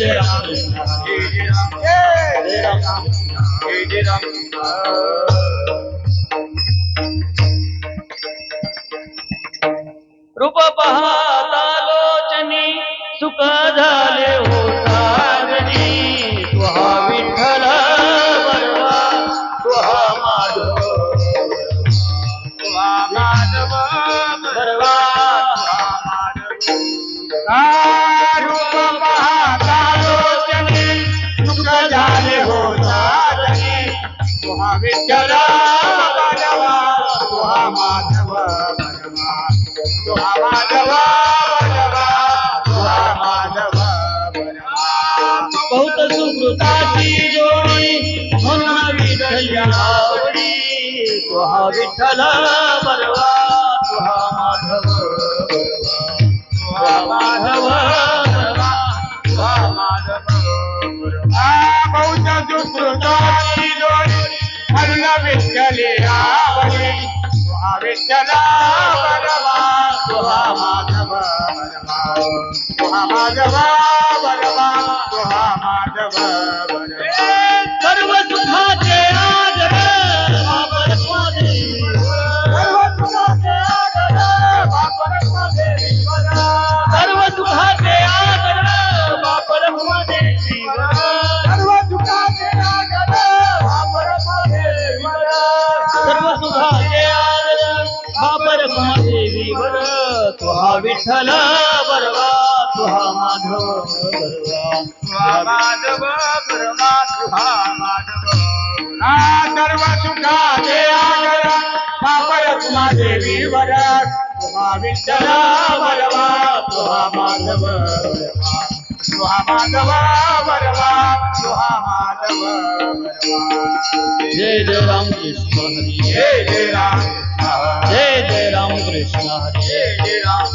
जय राम कृष्ण हरी जय राम जय राम रूप पाहता लोचनी सुख झाले हो साजनी तुहा विठ्ठल बरवा तुहा माधव तुहा माधव बरवा रूप पाहता लोचनी सुख झाले हो साजनी तुहा विठ्ठल बरवा तुहा माधव बरवा तुहा माधव बरवा तुहा माधव बरवा बहुत सुकृताची जोडी म्हणून विठ्ठल आवडी तुहा विठ्ठल बरवा तुहा माधव बरवा तुहा माधव बरवा तुहा माधव बरवा बहुत सुकृताची जोडी म्हणून विठ्ठल आवडी तुहा विठ्ठल बरवा तुहा माधव बरवा तुहा माधव बरवा तुहा माधव बरवा सर्व सुखाचे आदर बापर सर्व सुखाचे आदर बापर सर्व सुखाचे आदर बापर सर्व सुखाचे आदर बापर देवीवर तुहा विठ्ठल बरवा तुहा माधव बरवा तुहा माधव बरवा तुहा माधव सर्व सुखाचे आदर बापर देवीवर तुहा विठ्ठल बरवा तुहा माधव बरवा तुहा माधव बरवा तुहा माधव बरवा जय जय राम कृष्ण हरी जय राम जय जय राम कृष्ण हरी जय राम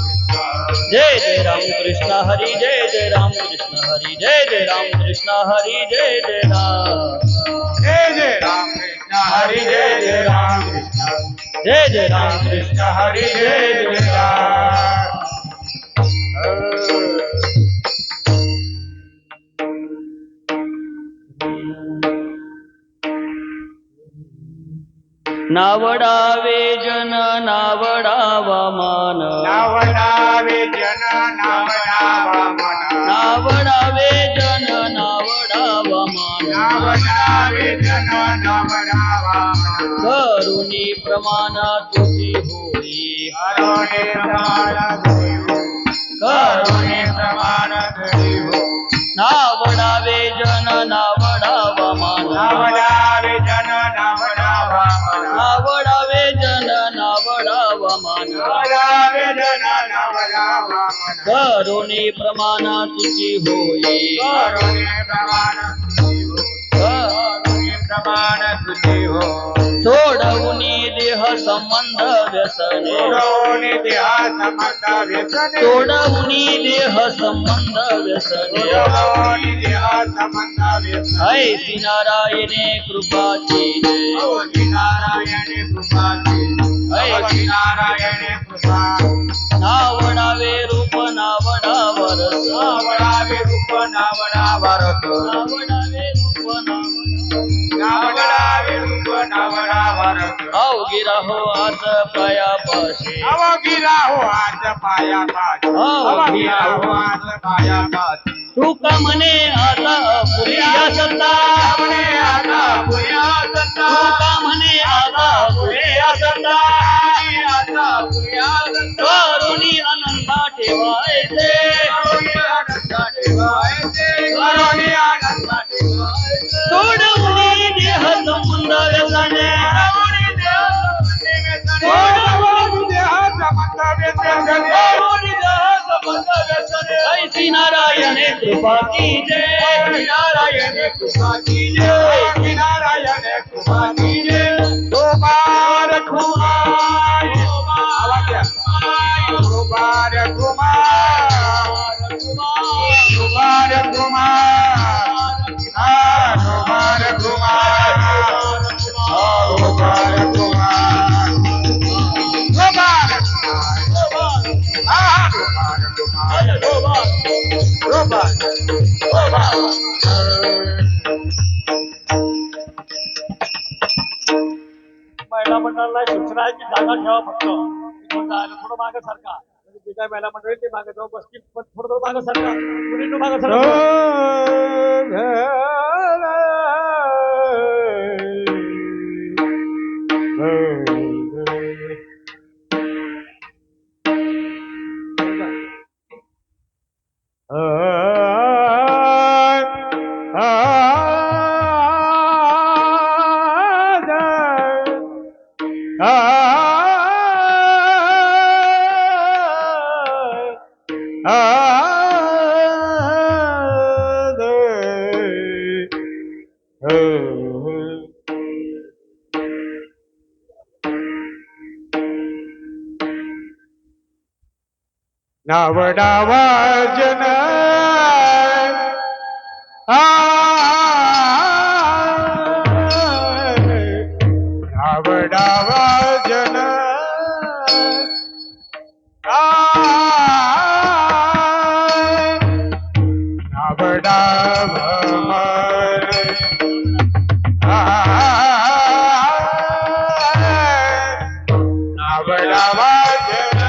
जय जय राम कृष्ण हरी जय जय राम कृष्ण हरी जय जय राम कृष्ण हरी जय जय राम कृष्ण हरी जय जय राम कृष्ण जय जय राम कृष्ण हरी जय जय राम नावडावे जन नावडावा मान नावडावे जन नावडावा मान नावडावे जन नावडावा मान नावडावे जन नावडावा मान करुणी प्रमाण तुझी होई करुणी प्रमाण तुझी करुणी प्रमाण तुझी हो नावडावे जन नावडावा मान नावडावे जन नावडावा नावडावे जन नावडावा मान नावडावे जन नावडावा मान करुणी प्रमाण तुझी होई करुणी प्रमाण तुझी हो करुणी प्रमाण तुझी हो सोडवुनी देह संबंध व्यसने सोडवुनी देह संबंध व्यसने सोडवुनी देह संबंध व्यसने सोडवुनी देह संबंध व्यसने ऐसी नारायणे कृपाची जय ऐसी नारायणे कृपाची ऐसी नारायणे कृपा नावडावे रूप नावडावा रस नावडावे रूप नावडावा रस नावडावे रूप नावडावे रूप नावडावा रस अवगिरा हो आज पाया पाशी अवगिरा हो आज पाया पाशी अवगिरा हो आज पाया पाशी तुका म्हणे आता पुरिया सत्ता म्हणे आता पुरिया सत्ता तुका म्हणे आता पुरिया सत्ता आता पुरिया सत्ता करुणी आनंदा ठेवायचे करुणी आनंदा ठेवायचे करुणी आनंदा ठेवायचे सोडवुनी देह संबंध व्यसने सोडवुनी देह संबंध व्यसने ऐसी नारायणे कृपा कीजे नारायणे कृपा कीजे नारायणे कृपा कीजे दोबार कुमार दोबार कुमार दोबार कुमार दोबार कुमार मागे सारखा म्हणजे जे काय महिला मंडळी ते मागे जाऊन बसतील पण थोडं मागे सारखा मुलींनो मागे सारखा नावडावा जन नावडावा जन नावडाव नावडावा जन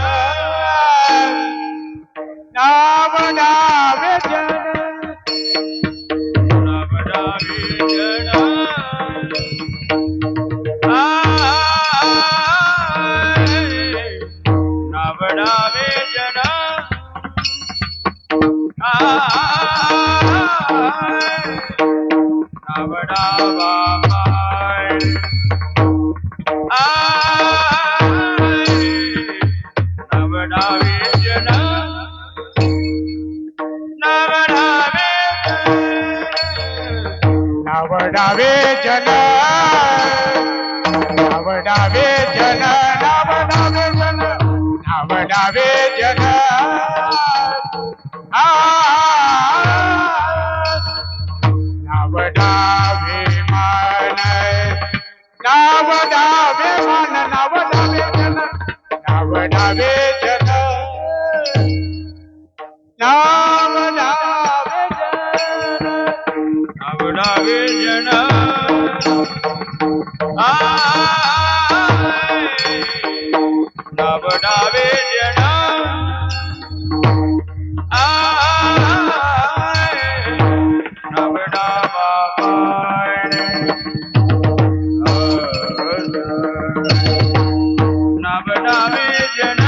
नावडावे जन नावडावे जन नावडावे जन नावडावा नावडावे जन नावडावे जन नावडावे जन नावडावे जन नावडावे जन नावडावे मान नावडावे मान नावडावे जन नावडावे जन नावडावे जन नावडावे जन नावडावे जन नावडावा नावडावे जन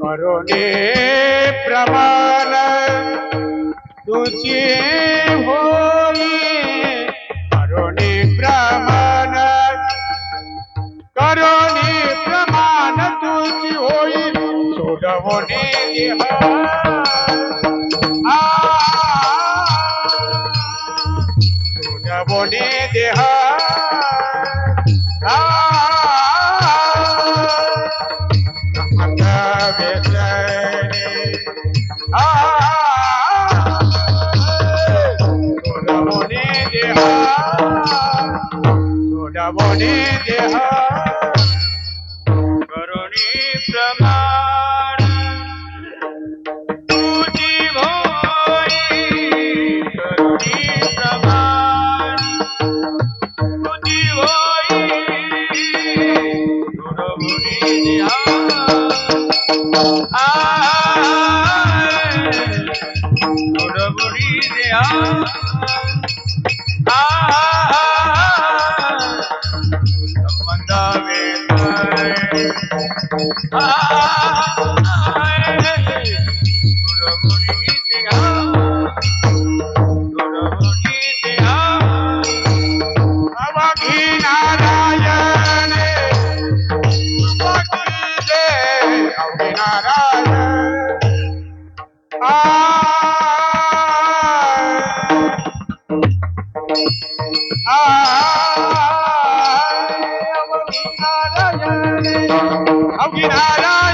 करुणे प्रमाण तुझे होई करुणे प्रमाण तुझी होई सोडवणे देह सोडवणे देह सोडवणे देह सोडवणे देह करुणी प्रमाण तुझी होई करुणी प्रमाण तुझी होई सोडवणे देह सोडवणे देह संबंधावे Naरायण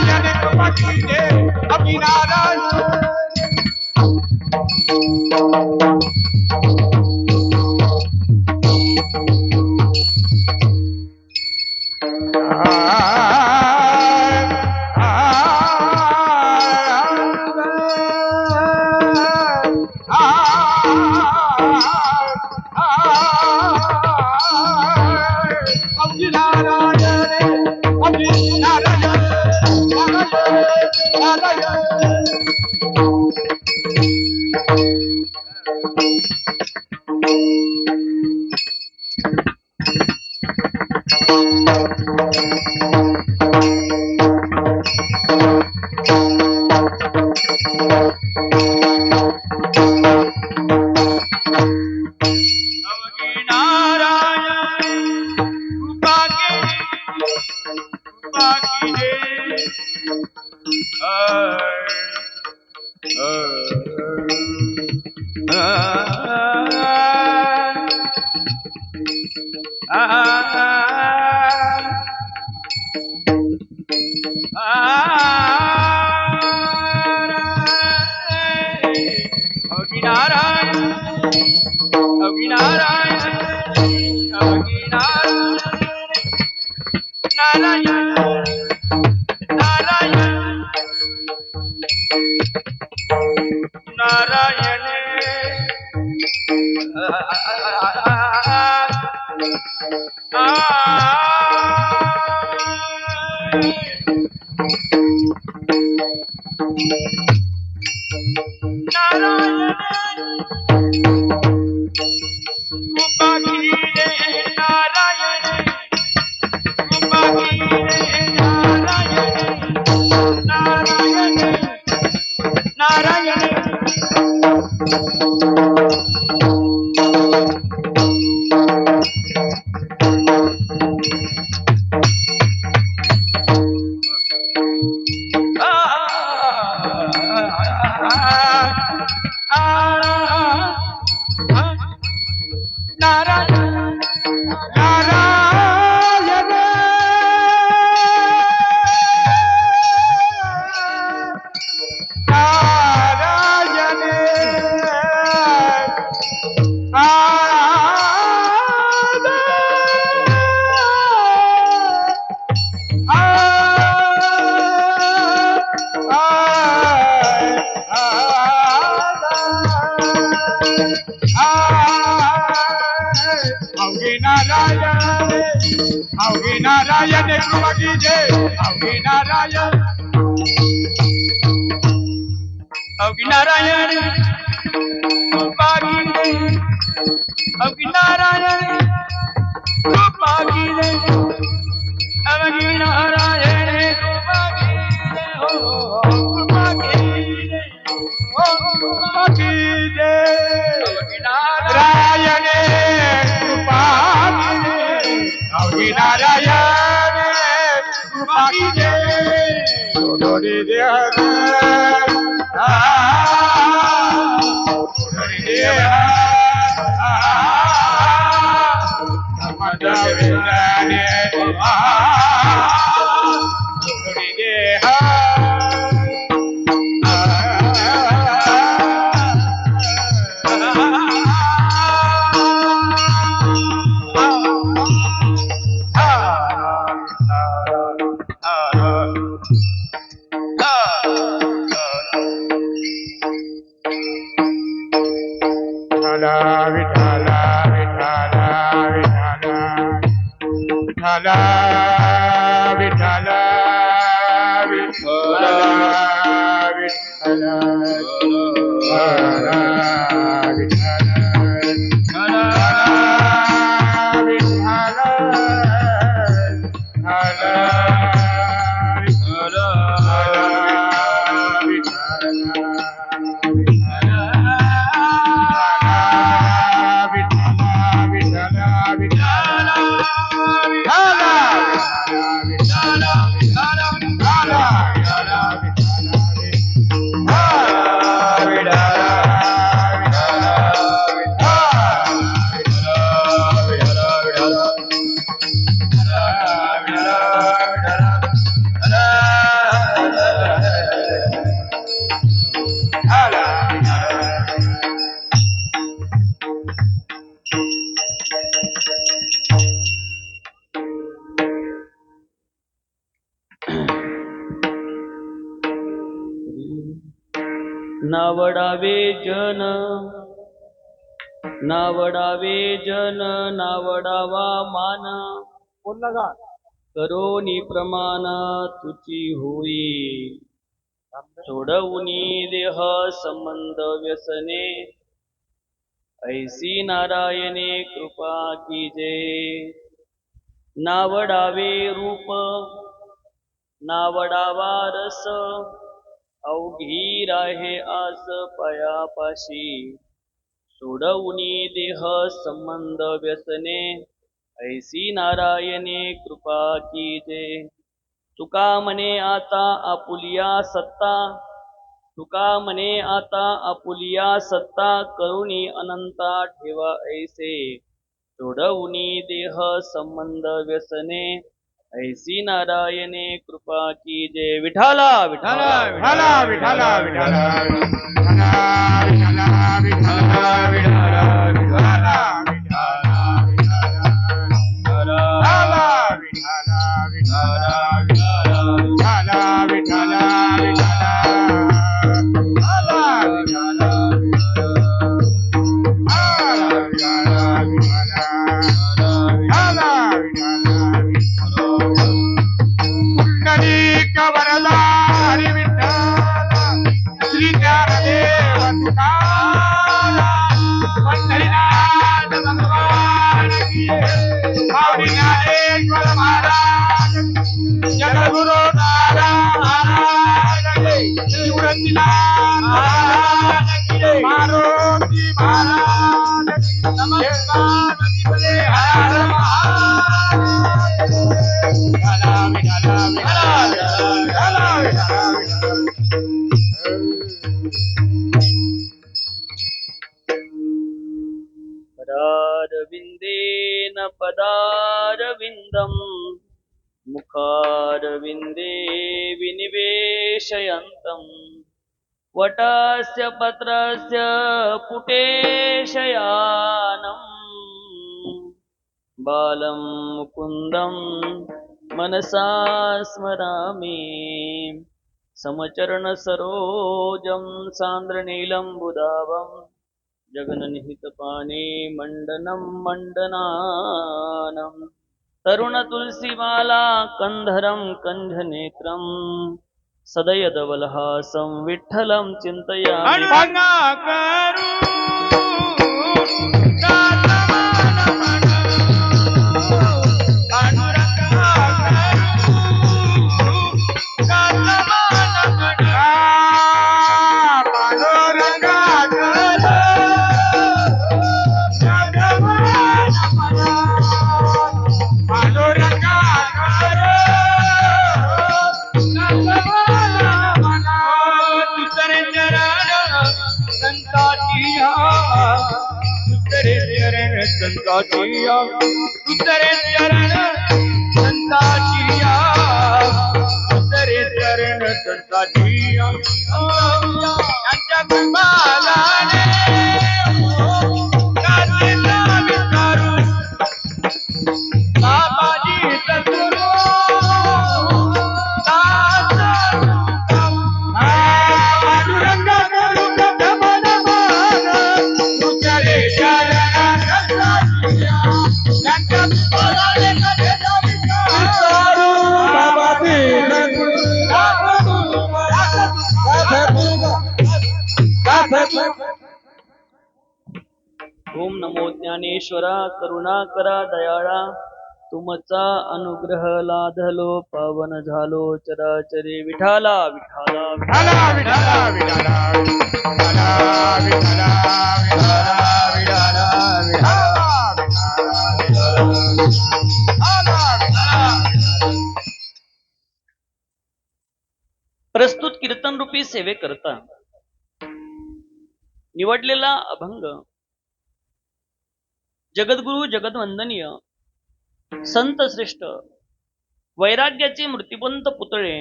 नारायण अवघी नारायण अवघी नारायण नारायण नारायण नारायण अवघी नारायण कृपा कीजे अवघी नारायण अवघी नारायण कृपा कीजे अवघी नारायण कृपा कीजे अवघी नारायण कृपा कीजे हो कृपा कीजे हो कृपा कीजे अवघी नारायण कृपा अवघी नारायण कृपा कीजे डोरी दे डोरी दे समदविनाने डोरी दे नावडावे जन नावडावे जन नावडावा मान करोनी प्रमाण तुची होई सोडवुनी देह संबंध व्यसने ऐसी नारायणे कृपा कीजे नावडावे रूप नावडावा रस अवघी राहे आस पायापाशी सोडवुनी देह संबंध व्यसने ऐसी नारायणे कृपा कीजे तुका म्हणे आता आपुलिया सत्ता तुका म्हणे आता आपुलिया सत्ता करुणी अनंता ठेवा ऐसे तोडवनी देह संबंध व्यसने ऐसी नारायणे कृपा की जय विठाला विठाला विठाला विठाला विठाला विठाला विठाला विठाला विठाला जगद्गुरु नारायण शिवरत्न मारुती महाराज नमस्कार हर पदारविन्देन पदारविन्दम् मुखारविन्दे विनिवेशयन्तम् वटस्य पत्रस्य पुटे शयानम् बालं मुकुन्दं मनसा स्मरामि समचरणसरोजं सान्द्रनीलम्बुदावम् जगन्निहितपाने मण्डनं मण्डनानम् तरुणतुलसीमाला कन्धरं कण्ठनेत्रं सदयदवलहासं विठ्ठलं चिन्तयामि संताचिया उतरे चरण संताचिया उतरे चरण संताचिया जगमालाने काशीला विचारू बाबाजी सद्गुरु पांडुरंगा गुरु गमन मान उतरे चरण ओम नमो ज्ञानेश्वरा करुणाकरा दयाळा तुमचा अनुग्रह लाधलो पावन झालो चराचरे विठाला विठाला विठाला विठाला विठाला विठाला विठाला विठाला प्रस्तुत कीर्तन रूपी सेवे करता निवडलेला अभंग जगद्गुरु जगदवंदनीय संत श्रेष्ठ वैराग्याचे मूर्तिवंत पुतळे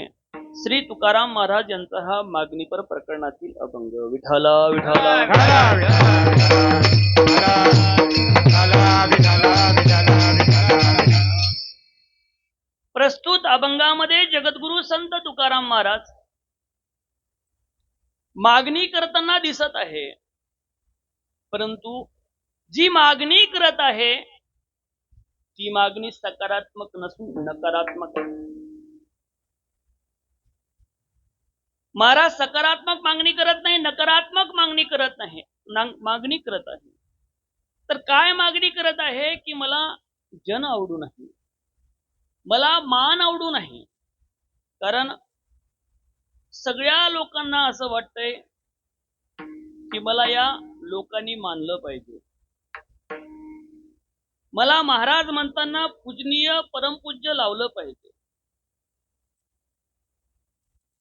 श्री तुकाराम महाराज यांचा हा मागणीपर प्रकरणातील अभंग विठाला विठाला प्रस्तुत अभंगामध्ये जगद्गुरु संत तुकाराम महाराज मागणी करताना दिसत आहे, परंतु जी मागणी करत आहे ती मागणी सकारात्मक नसून नकारात्मक आहे. महाराज सकारात्मक मागणी करत नाही, नकारात्मक मागणी करत नाही, मागणी करत आहे. तर काय मागणी करत आहे की मला जन आवडू नाही, मला मान आवडू नाही. कारण सगळ्या लोकांना असं वाटतंय की मला या लोकांनी मानलं पाहिजे. मला महाराज म्हणताना पूजनीय परमपूज्य लावलं पाहिजे.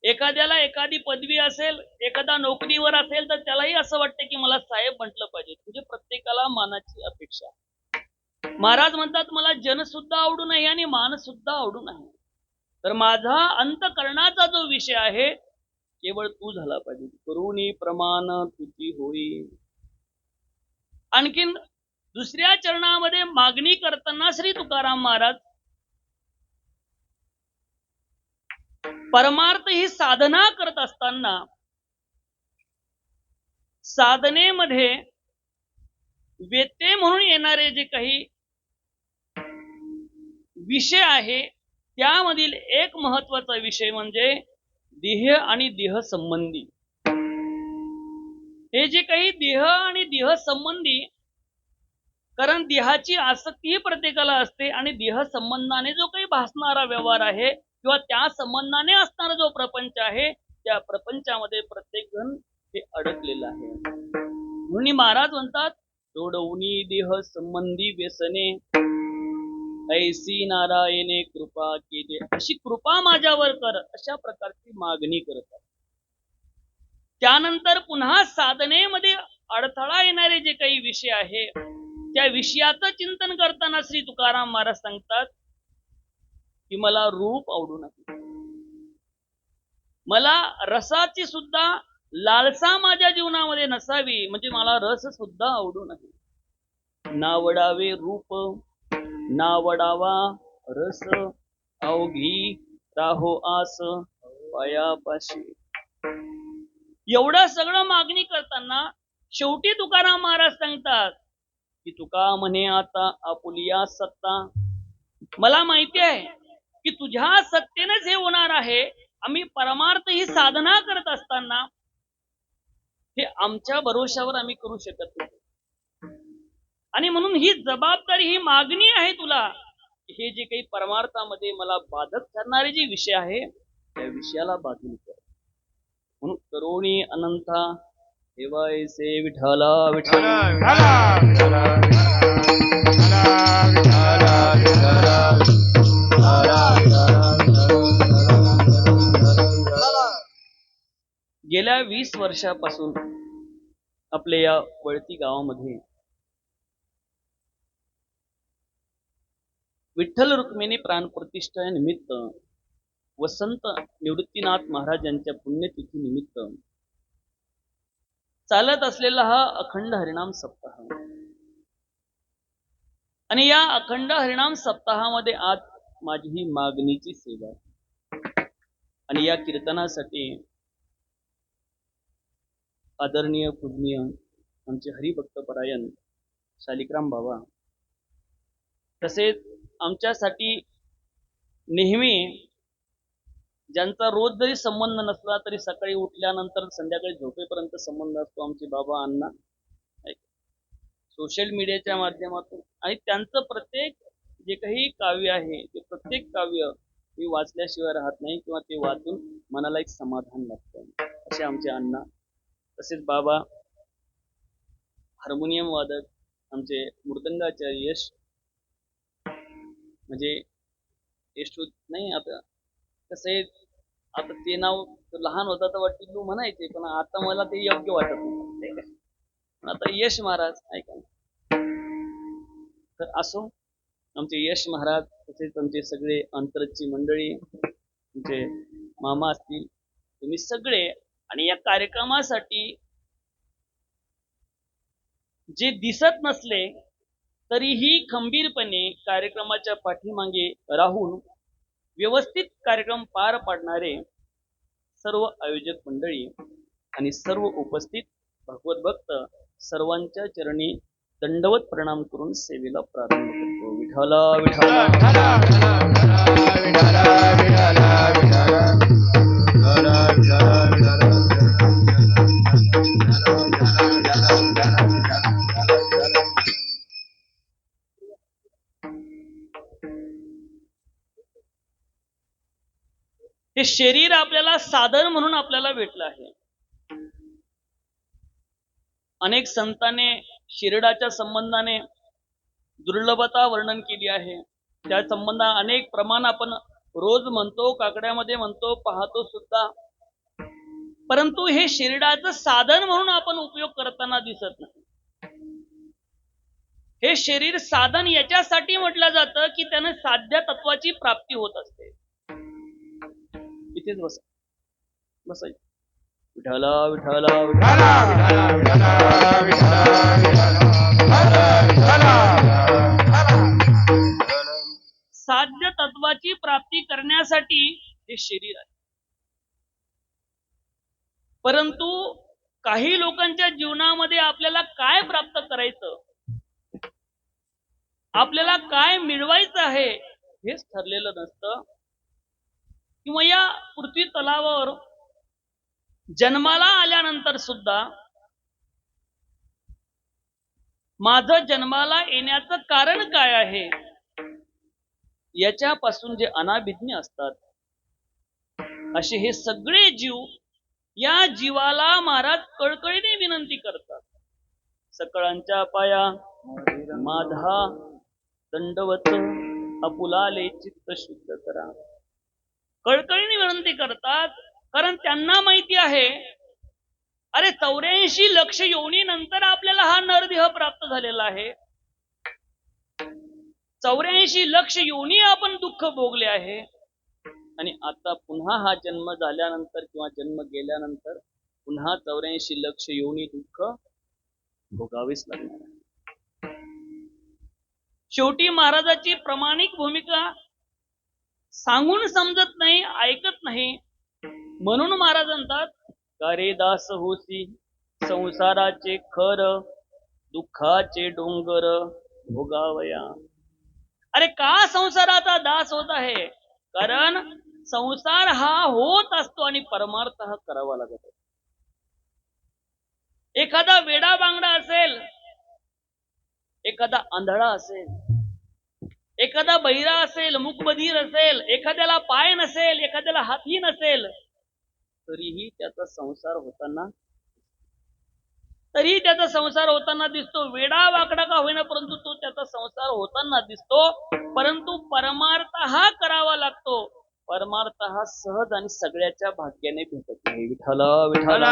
एखाद्याला एखादी पदवी असेल, एखादा नोकरीवर असेल तर त्यालाही असं वाटतं की मला साहेब म्हटलं पाहिजे. म्हणजे प्रत्येकाला मानाची अपेक्षा. महाराज म्हणतात मला जन सुद्धा आवडू नाही आणि मान सुद्धा आवडू नाही, तर माझा अंतकरणाचा जो विषय आहे केवळ तू झाला पाहिजे. करुणी प्रमाण तुझी होई. आणखीन दुसऱ्या चरणामध्ये मागणी करताना श्री तुकाराम महाराज परमार्थ ही साधना करत असताना साधनेमध्ये व्यत्यय म्हणून येणारे जे काही विषय आहे त्यामधील एक महत्वाचा विषय म्हणजे देह आणि देह संबंधी. हे जे काही देह आणि देह संबंधी, कारण देहाची आसक्ती ही प्रत्येकाला असते आणि देह संबंधाने जो काही भासणारा व्यवहार आहे किंवा त्या संबंधाने असणारा जो प्रपंच आहे त्या प्रपंचामध्ये प्रत्येक जण ते अडकलेलं आहे. म्हणून महाराज म्हणतात सोडवूनी देह संबंधी व्यसने ऐसी नारायणे कृपा केले, अशी कृपा माझ्यावर कर, अशा प्रकारची मागणी करतात. त्यानंतर पुन्हा साधनेमध्ये अडथळा येणारे जे काही विषय आहे त्या विषयाचं चिंतन करताना श्री तुकाराम महाराज सांगतात की मला रूप आवडू नये, मला रसाची सुद्धा लालसा माझ्या जीवनामध्ये नसावी, म्हणजे मला रस सुद्धा आवडू नये. नावडावे रूप नावडावा रस, अवघी राहो आस पायापाशी. एवढं सगळं मागणी करताना शेवटी तुकाराम महाराज सांगतात की तुका म्हणे आता आपुलिया सत्ता. मला माहिती आहे की तुझ्या सत्तेनेच हे होणार आहे. आम्ही परमार्थ ही साधना करत असताना हे आमच्या भरोशावर आम्ही करू शकत नाही, आणि म्हणून ही जबाबदारी ही मागणी आहे तुला, हे जे काही परमार्थामध्ये मला बाधक ठरणारे जे विषय आहे त्या विषयाला बाजूला कर. म्हणून करोणी अनंता ठेवायचे विठ्ठला विठ्ठला. गेल्या 20 वर्षापासून आपल्या या वळती गावामध्ये विठ्ठल रुक्मिणी प्राणप्रतिष्ठा निमित्त वसंत निवृत्तीनाथ महाराज यांच्या पुण्यतिथी निमित्त चालत असलेला हा अखंड हरिनाम सप्ताह, आणि या अखंड हरिनाम सप्ताहामध्ये आज माझी ही मागणीची सेवा, आणि या कीर्तनासाठी आदरणीय पूजनीय आमचे हरिभक्त परायण शालिग्राम बाबा, तसेच आमच्यासाठी नेहमी ज्यांचा रोज जरी संबंध नसला तरी सकाळी उठल्यानंतर संध्याकाळी झोपेपर्यंत संबंध असतो, आमचे बाबा अण्णा, सोशल मीडियाच्या माध्यमातून, आणि त्यांचं प्रत्येक जे काही काव्य आहे ते प्रत्येक काव्य मी वाचल्याशिवाय राहत नाही किंवा ते वाचून मनाला एक समाधान लागतं, असे आमचे अण्णा. तसेच बाबा हार्मोनियम वादक आमचे मृदंगाचार्य यश, म्हणजे यश नाही आता कसे, आता ते नाव लहान होता तेव्हा टिल्लू म्हणायचे, पण आता मला ते योग्य वाटत नाही, पण आता यश महाराज ऐका. तर असो, आमचे यश महाराज, तसेच आमचे सगळे अंतरची मंडळी, आमचे मामा असतील, तुम्ही सगळे, आणि या कार्यक्रमासाठी जे दिसत नसले तरीही खंबीरपणे कार्यक्रमाच्या पाठीमागे राहून व्यवस्थित कार्यक्रम पार पाडणारे सर्व आयोजक मंडळी आणि सर्व उपस्थित भगवत भक्त सर्वांच्या चरणी दंडवत प्रणाम करून सेवेला प्रारंभ करतो. विठ्ठला विठ्ठला हे शरीर आपल्याला साधन म्हणून आपल्याला भेटलं आहे. अनेक संतांनी शिरडाच्या संबंधाने दुर्लभता वर्णन केली आहे. त्या संबंधा अनेक प्रमाण आपण रोज म्हणतो, काकड्यामध्ये म्हणतो, पाहतो सुद्धा, परंतु हे शिरडाचं साधन म्हणून आपण उपयोग करताना दिसत नाही. हे शरीर साधन याच्यासाठी म्हटलं जातं की त्यानं साध्य तत्वाची प्राप्ती होत असते. इथेच बसा बसायचं. विठ्ठल विठ्ठल विठ्ठल साध्य तत्वाची प्राप्ती करण्यासाठी हे शरीर आहे. परंतु काही लोकांच्या जीवनामध्ये आपल्याला काय प्राप्त करायचं, आपल्याला काय मिळवायचं आहे हेच ठरलेलं नसतं. किंवा या पृथ्वी तलावावर जन्माला आल्यानंतर सुद्धा माझं जन्माला येण्याचं कारण काय आहे याच्यापासून जे अनाभिज्ञ असतात असे हे सगळे जीव या जीवाला महाराज कळकळीने विनंती करतात. सकळांच्या पाया माझा दंडवत आपुलाले चित्त शुद्ध करा. कळकळीने विनंती करतात कारण त्यांना माहिती आहे अरे 84 लक्ष योनीनंतर आपल्याला हा नरदेह प्राप्त झालेला आहे. 84 लक्ष योनी आपण दुःख भोगले आहे आणि आता पुन्हा हा जन्म झाल्यानंतर किंवा जन्म गेल्यानंतर पुन्हा 84 लक्ष योनी दुःख भोगावेच लागणार आहे. शेवटी महाराजाची प्रामाणिक भूमिका सांगून समजत नाही, ऐकत नाही. म्हणून महाराज म्हणतात का रे दास होसी संसाराचे खर दुःखाचे डोंगर भोगावया. अरे का संसाराचा दास होत आहे? कारण संसार हा होत असतो आणि परमार्थ हा करावा लागत असतो. एखादा वेडा बांगडा असेल, एखादा आंधळा असेल, एखादा बहिरा असेल, मूकबधीर असेल, एखाद्याला पाय नसेल, एखाद्याला हातही नसेल, तरीही त्याचा संसार होताना दिसतो. वेडा वाकडा का होईना परंतु तो त्याचा संसार होताना दिसतो. परंतु परमार्थ हा करावा लागतो. परमार्थ हा सहज आणि सगळ्याच्या भाग्याने भेटत नाही. विठ्ठल विठ्ठल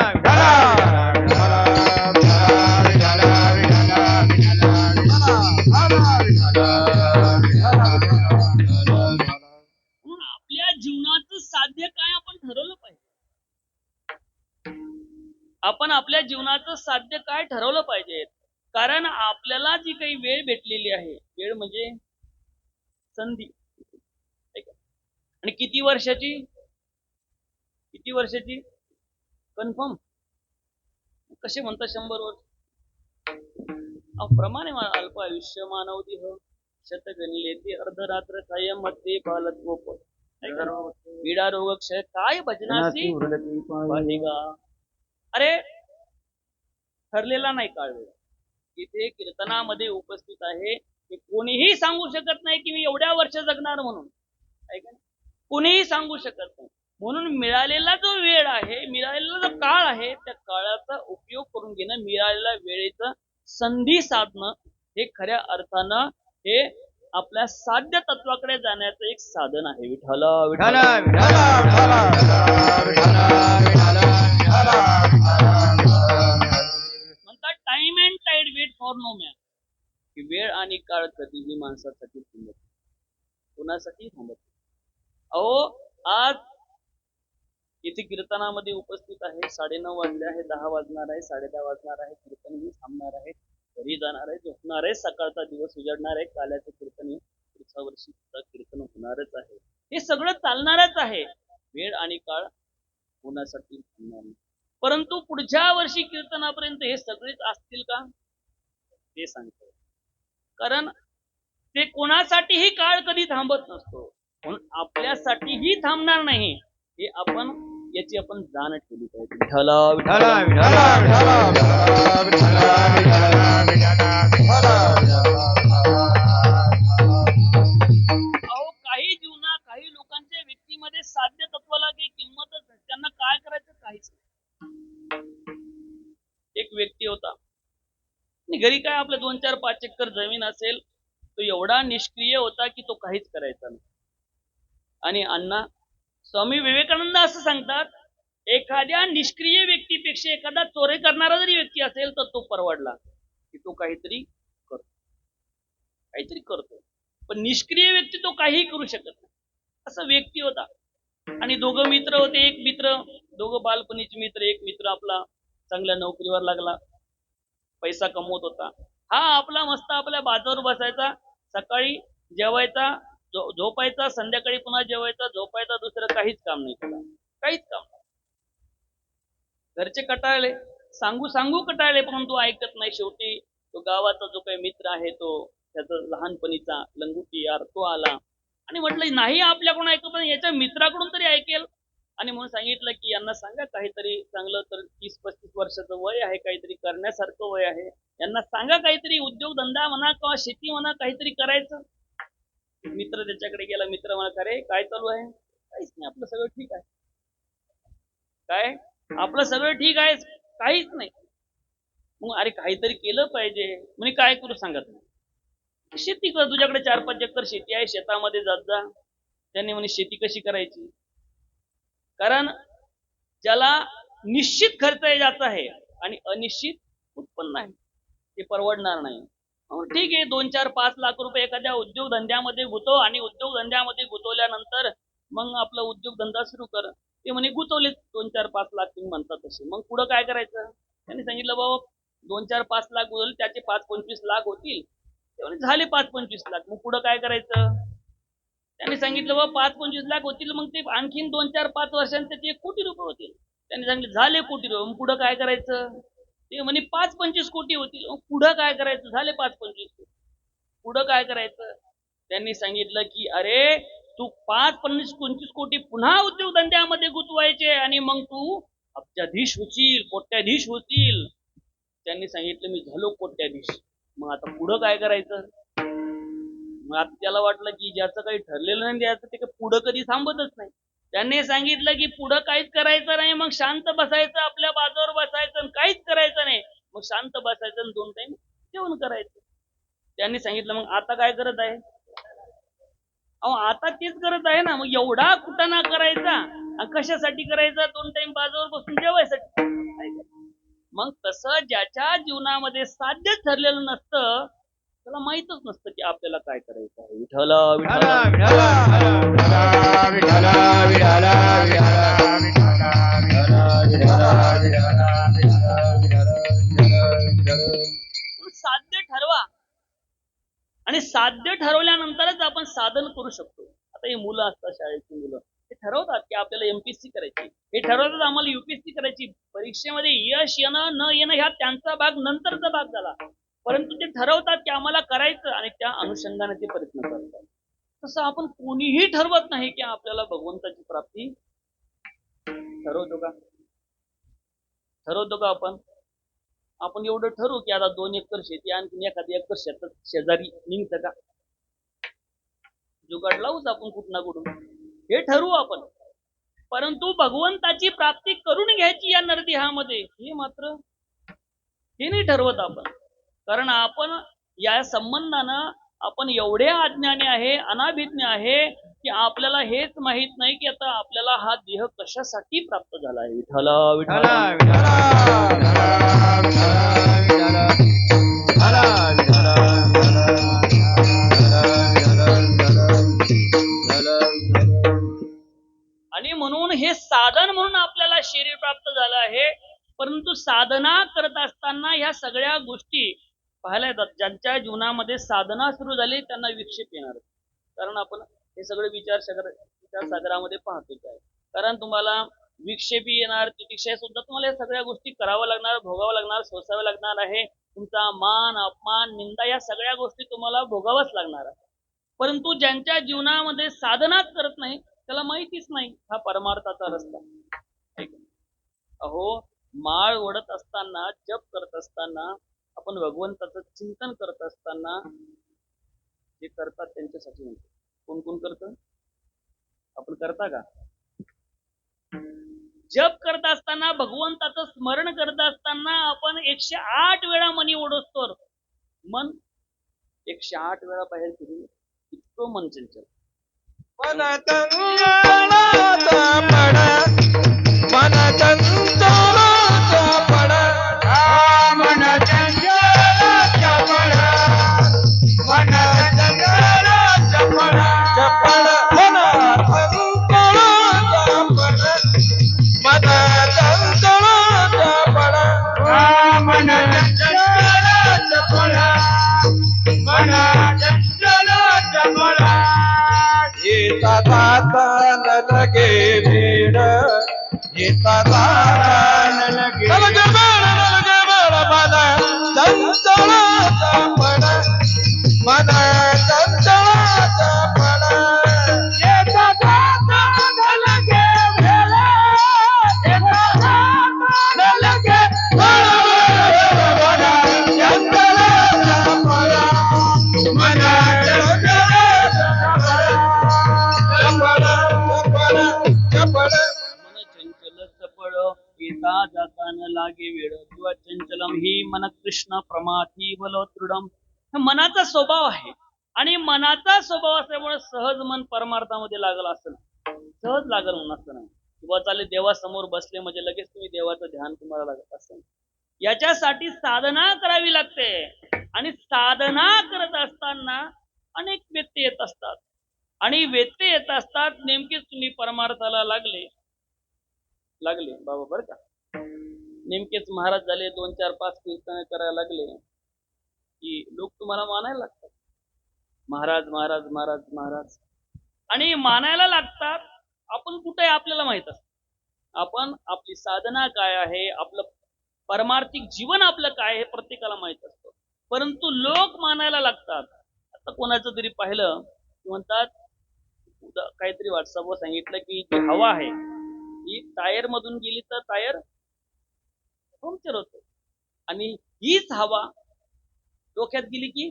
म्हणून आपल्या जीवनाचं साध्य काय आपण ठरवलं पाहिजे. आपण आपल्या जीवनाचं साध्य काय ठरवलं पाहिजे. कारण आपल्याला जी काही वेळ भेटलेली आहे, वेळ म्हणजे संधी, आणि किती वर्षाची कन्फर्म कसे म्हणतात 100 वर्ष प्रमाणे अल्प आयुष्य मानव देह शतगणले ते अर्धरात्र कायम मध्ये बालत्व पीडा रोग क्षय काय भजनासी पाहिगा. अरे ठरलेला नाही काळ वेळ. इथे कीर्तनामध्ये उपस्थित आहे की कोणीही सांगू शकत नाही की मी एवढ्या वर्ष जगणार म्हणून. कोणीही सांगू शकत नाही. म्हणून मिळालेला जो वेळ आहे, मिळालेला जो काळ आहे, त्या काळाचा उपयोग करून घेणं, मिळालेल्या वेळेचं संधी साधणं हे खऱ्या अर्थानं हे आपल्या साध्य तत्वाकडे जाण्याचं एक साधन आहे. विठ्ठल विठ्ठल म्हणतात time and tide wait for no man. की वेळ आणि काळ कधीही माणसासाठी थांबत, कोणासाठी थांबत. अहो आज इथे कीर्तनामध्ये उपस्थित आहे. 9:30 वाजले आहे, 10 वाजणार आहे, 10:30 वाजणार आहे. कीर्तनही थांबणार आहे, घरी जाणार आहे, झोपणार आहे. सकाळचा दिवस उजाडणार आहे. काल्याचं कीर्तन पुढच्या वर्षी कीर्तन होणारच आहे. हे सगळं चालणारच आहे. वेळ आणि काळ कोणासाठी थांबणार नाही. परंतु पुढच्या वर्षी कीर्तनापर्यंत हे सगळेच असतील का ते सांगतो. कारण ते कोणासाठीही काळ कधी थांबत नसतो. म्हणून आपल्यासाठीही थांबणार नाही हे आपण याची आपण जाण ठेवली पाहिजे. विठ्ठल अहो काही लोकांच्या व्यक्तीमध्ये साध्य तत्वाला काही किंमतच नाही. त्यांना काय करायचं काहीच नाही. एक व्यक्ती होता, घरी काय आपलं 2-4-5 एकर जमीन असेल, तो एवढा निष्क्रिय होता की तो काहीच करायचा नाही. आणि अण्णा स्वामी विवेकानंद असं सांगतात, एखाद्या निष्क्रिय व्यक्तीपेक्षा एखादा चोरी करणारा जरी व्यक्ती असेल तर तो परवडला की तो काहीतरी करतो. काहीतरी करतो. पण निष्क्रिय व्यक्ती तो काहीही करू शकत नाही. असा व्यक्ती होता. आणि दोघं मित्र होते. एक मित्र, दोघं बालपणीचे मित्र. एक मित्र आपला चांगल्या नोकरीवर लागला, पैसा कमवत होता. हा आपला मस्त आपल्या बाजावर बसायचा, सकाळी जेवायचा, झोपायचा, संध्याकाळी पुन्हा जेवायचा, झोपायचा, दुसरं काहीच काम नाही त्याला, काहीच काम नाही. घरचे कटाळले, सांगू सांगू कटाळले, परंतु ऐकत नाही. शेवटी तो गावाचा जो काही मित्र आहे, तो त्याचा लहानपणीचा लंगुटी यार, तो आला आणि म्हटलं नाही आपल्याकडून ऐकू, पण याच्या मित्राकडून तरी ऐकेल. आणि म्हणून सांगितलं की यांना सांगा काहीतरी चांगलं, तर 30-35 वर्षाचं वय आहे, काहीतरी करण्यासारखं वय आहे, यांना सांगा काहीतरी उद्योगधंदा म्हणा किंवा शेती म्हणा काहीतरी करायचं. मित्र त्याच्याकडे गेला. मित्र म्हणा, अरे काय चालू आहे? काहीच नाही, आपलं सगळं ठीक आहे. काय आपलं सगळं ठीक आहे, काहीच नाही. मग अरे काहीतरी केलं पाहिजे. म्हणजे काय करू सांगत नाही. शेती कर, तुझ्याकडे 4-5 एकर शेती आहे, शेतामध्ये जात जा. त्यांनी म्हणे शेती कशी करायची? कारण ज्याला निश्चित खर्च जात आहे आणि अनिश्चित उत्पन्न आहे, ते परवडणार नाही. ठीक आहे, 2-4-5 लाख रुपये एखाद्या उद्योगधंद्यामध्ये गुंतव आणि उद्योगधंद्यामध्ये गुंतवल्यानंतर मग आपला उद्योगधंदा सुरू कर. ते म्हणे गुंतवले 2-4-5 लाख तुम्ही म्हणता तसे, मग पुढं काय करायचं? त्यांनी सांगितलं बाबा 2-4-5 लाख गुंतवले, त्याचे 5-25 लाख होतील. ते म्हणे झाले 5-25 लाख, मग पुढं काय करायचं? त्यांनी सांगितलं बाबा 5-25 लाख होतील, मग ते आणखीन 2-4-5 वर्षांचे ते 1 कोटी रुपये होतील. त्यांनी सांगितलं झाले कोटी रुपये, मग पुढं काय करायचं? ते म्हणे 5-25 कोटी होतील, मग पुढं काय करायचं? झाले 5-25 कोटी, पुढं काय करायचं? त्यांनी सांगितलं की अरे तू 5-25 कोटी पुन्हा उद्योगधंद्यामध्ये गुंतवायचे आणि मग तू अब्जाधीश होशील, कोट्याधीश होशील. त्यांनी सांगितलं मी झालो कोट्याधीश, मग आता पुढं काय करायचं? मग आता त्याला वाटलं की ज्याचं काही ठरलेलं नाही द्यायचं ते पुढं कधी थांबतच नाही. त्यांनी सांगितलं की पुढं काहीच करायचं नाही, मग शांत बसायचं, आपल्या बाजूवर बसायचं, काहीच करायचं नाही, मग शांत बसायचं आणि 2 टाइम जेवण करायचं. त्यांनी सांगितलं मग आता काय करत आहे? अहो आता तेच करत आहे ना, मग एवढा कुटाणा करायचा कशासाठी करायचा? 2 टाइम बाजूवर बसून जेवायसाठी. मग तसं ज्याच्या जीवनामध्ये साध्य ठरलेलं नसतं त्याला माहितच नसतं की आपल्याला काय करायचं आहे. विठ्ठल साध्य ठरवा आणि साध्य ठरवल्यानंतरच आपण साधन करू शकतो. आता हे मुलं असतात, शाळेची मुलं, हे ठरवतात की आपल्याला एमपीएससी करायची, हे ठरवतात आम्हाला युपीएससी करायची. परीक्षेमध्ये यश येणं न येणं ह्या त्यांचा भाग नंतरचा भाग झाला, परंतु ते ठरवतात की आम्हाला करायचं आणि त्या अनुषंगाने ते प्रयत्न करतात. तसं आपण कोणीही ठरवत नाही की आपल्याला भगवंताची प्राप्ती. ठरवतो का? ठरवतो का आपण एवढं ठरवू की आता 2 एकर शेती आणखी एखादी एकर शेतात शेजारी निघतं का? जुगाड लावूच आपण कुठं ना कुठून, हे ठरवू आपण. परंतु भगवंताची प्राप्ती करून घ्यायची या नरदेहामध्ये, हे मात्र हे नाही ठरवत आपण. कारण आपण या संबंधानं आपण एवढे अज्ञानी आहे, अनाभिज्ञ आहे की आपल्याला हेच माहित नाही की आता आपल्याला हा देह कशासाठी प्राप्त झाला आहे. विठ्ठल आणि म्हणून हे साधन म्हणून आपल्याला शरीर प्राप्त झालं आहे. परंतु साधना करत असताना ह्या सगळ्या गोष्टी पाहायला येतात. ज्यांच्या जीवनामध्ये साधना सुरू झाली त्यांना विक्षेप येणार, कारण आपण हे सगळं विचारसागरामध्ये पाहतोच आहे. कारण तुम्हाला विक्षेपी येणार, तितिक्षा सुद्धा तुम्हाला या सगळ्या गोष्टी कराव्या लागणार, भोगावं लागणार, सोसाव्या लागणार आहे. तुमचा मान अपमान निंदा या सगळ्या गोष्टी तुम्हाला भोगाव्याच लागणार आहे. परंतु ज्यांच्या जीवनामध्ये साधनाच करत नाही त्याला माहितीच नाही हा परमार्थाचा रस्ता. अहो माळ ओढत असताना, जप करत असताना, आपण भगवंताचं चिंतन करत असताना जे करतात त्यांच्यासाठी म्हणतो. कोण कोण करतं? आपण करता का? जप करत असताना, भगवंताचं स्मरण करत असताना आपण 108 वेळा मनी ओढतो. मन 108 वेळा बाहेर फिरून इतकं मन चंचल. मन चंचल माता न लगे वेड येता न लगे चंचळाचा पण मन चंचळाचा पण येता न लगे वेड येता न लगे मन चंचल चपळ येता जाता न लागे वेळ किंवा चंचलम ही मन कृष्ण प्रमाथी बल दृढम. मनाचा स्वभाव आहे आणि मनाचा स्वभाव असल्यामुळे सहज मन परमार्थामध्ये लागल असं नाही. सहज लागल म्हणून असं नाही किंवा चालेल देवासमोर बसले म्हणजे लगेच तुम्ही देवाचं ध्यान तुम्हाला लागत असं नाही. याच्यासाठी साधना करावी लागते आणि साधना करत असताना अनेक व्यत्यय येत असतात आणि व्यत्यय येत असतात. नेमकेच तुम्ही परमार्थाला लागले बाबा बर का, नेमकेच महाराज झाले 2, 4, 5 कीर्तन करायला लागले की लोक तुम्हाला मानायला लागतात. महाराज महाराज महाराज महाराज आणि मानायला लागतात. आपण कुठे आपल्याला माहित असत. आपण आपली साधना काय आहे, आपलं परमार्थिक जीवन आपलं काय आहे प्रत्येकाला माहित असतं. परंतु लोक मानायला लागतात. आता कोणाचं तरी पाहिलं की म्हणतात, काहीतरी व्हॉट्सअपवर सांगितलं की जी हवा आहे ही टायर मधून गेली तर टायर पंक्चर होतो आणि हीच हवा डोक्यात गेली की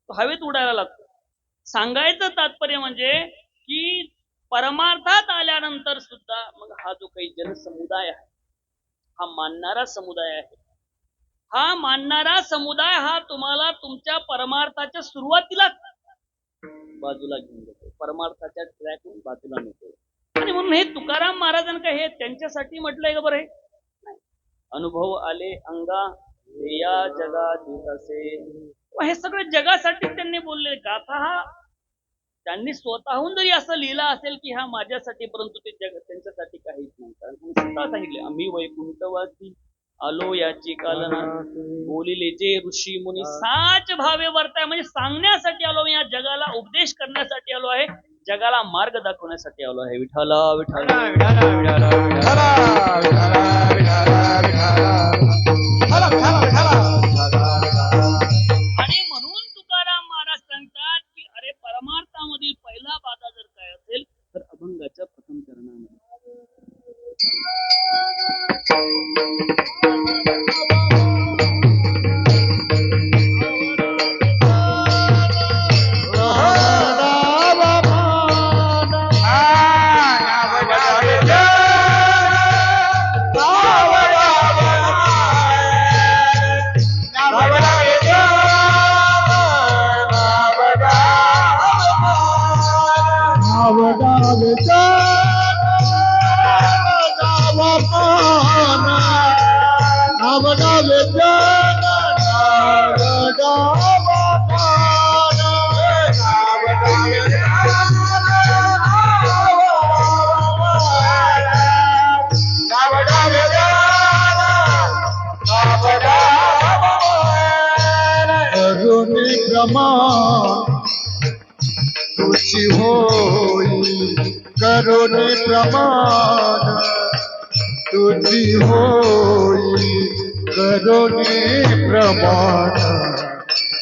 हवेत उडायला लागतो. सांगायचं तात्पर्य म्हणजे की परमार्थात आल्यानंतर सुद्धा मग हा जो काही जनसमुदाय आहे, हा मानणारा समुदाय आहे, हा मानणारा समुदाय हा तुम्हाला तुमच्या परमार्थाच्या सुरुवातीला बाजूला घेऊन जातो, परमार्थाच्या ट्रॅकवरून बाजूला नेतो. आणि म्हणून हे तुकाराम महाराजांना हे त्यांच्यासाठी म्हटलंय का बरं? अनुभव आले अंगा या जगा असे, हे सगळे जगासाठी त्यांनी बोलले. गाथा हा त्यांनी स्वतःहून जरी असं लिहिलं असेल की हा माझ्यासाठी, परंतु ते जग त्यांच्यासाठी काहीच नाही. कारण स्वतः सांगितले, आम्ही वैकुंठवासी आलो याची कालना, बोलिले जे ऋषी मुनी साच भावे वर्ताय. म्हणजे सांगण्यासाठी आलो, या जगाला उपदेश करण्यासाठी आलो आहे, जगाला मार्ग दाखवण्यासाठी आलो आहे. विठ्ठला विठ्ठला आणि म्हणून तुकाराम महाराज सांगतात की अरे परमार्थामधील पहिला बाधा जर काय असेल तर अभंगाच्या प्रथम चरणामध्ये. तुझी होई करुणे प्रमाण, तुझी होई करुणे प्रमाण,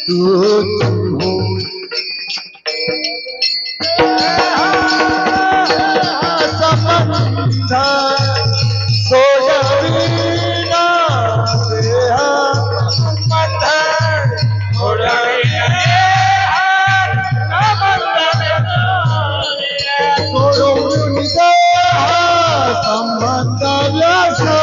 तुझी होई संबंध सोडविना देहा संबंध सोडविना संबंध व्यसने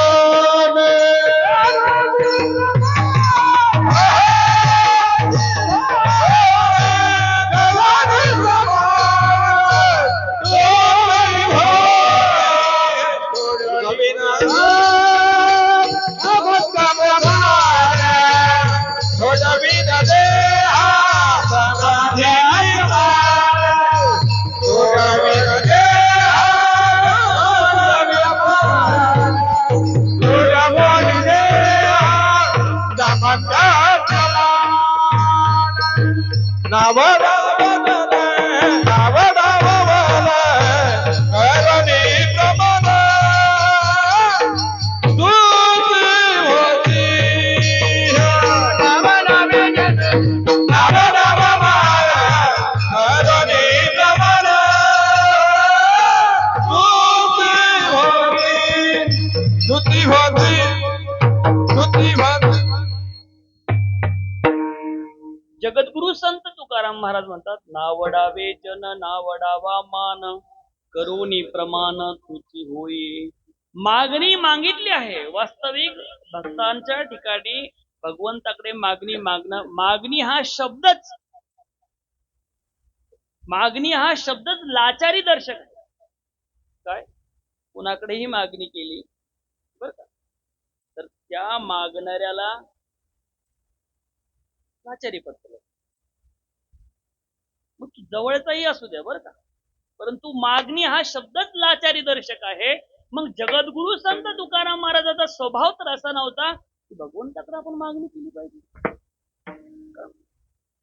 महाराज म्हणतात, नावडावे जन नावडावा मान, करोनी प्रमाण तुची होई. मागणी मागितली आहे. वास्तविक भक्तांच्या ठिकाणी भगवंताकडे मागणी मागणं, मागणी हा शब्दच लाचारी दर्शक आहे. काय कुणाकडेही मागणी केली बर का, तर त्या मागणाऱ्याला लाचारी पडतं. मग जवळचाही असू द्या बर का, परंतु मागणी हा शब्दच लाचारी दर्शक आहे. मग जगद्गुरु संत तुकाराम महाराजांचा स्वभाव तर असा नव्हता की भगवंताकडे आपण मागणी केली पाहिजे.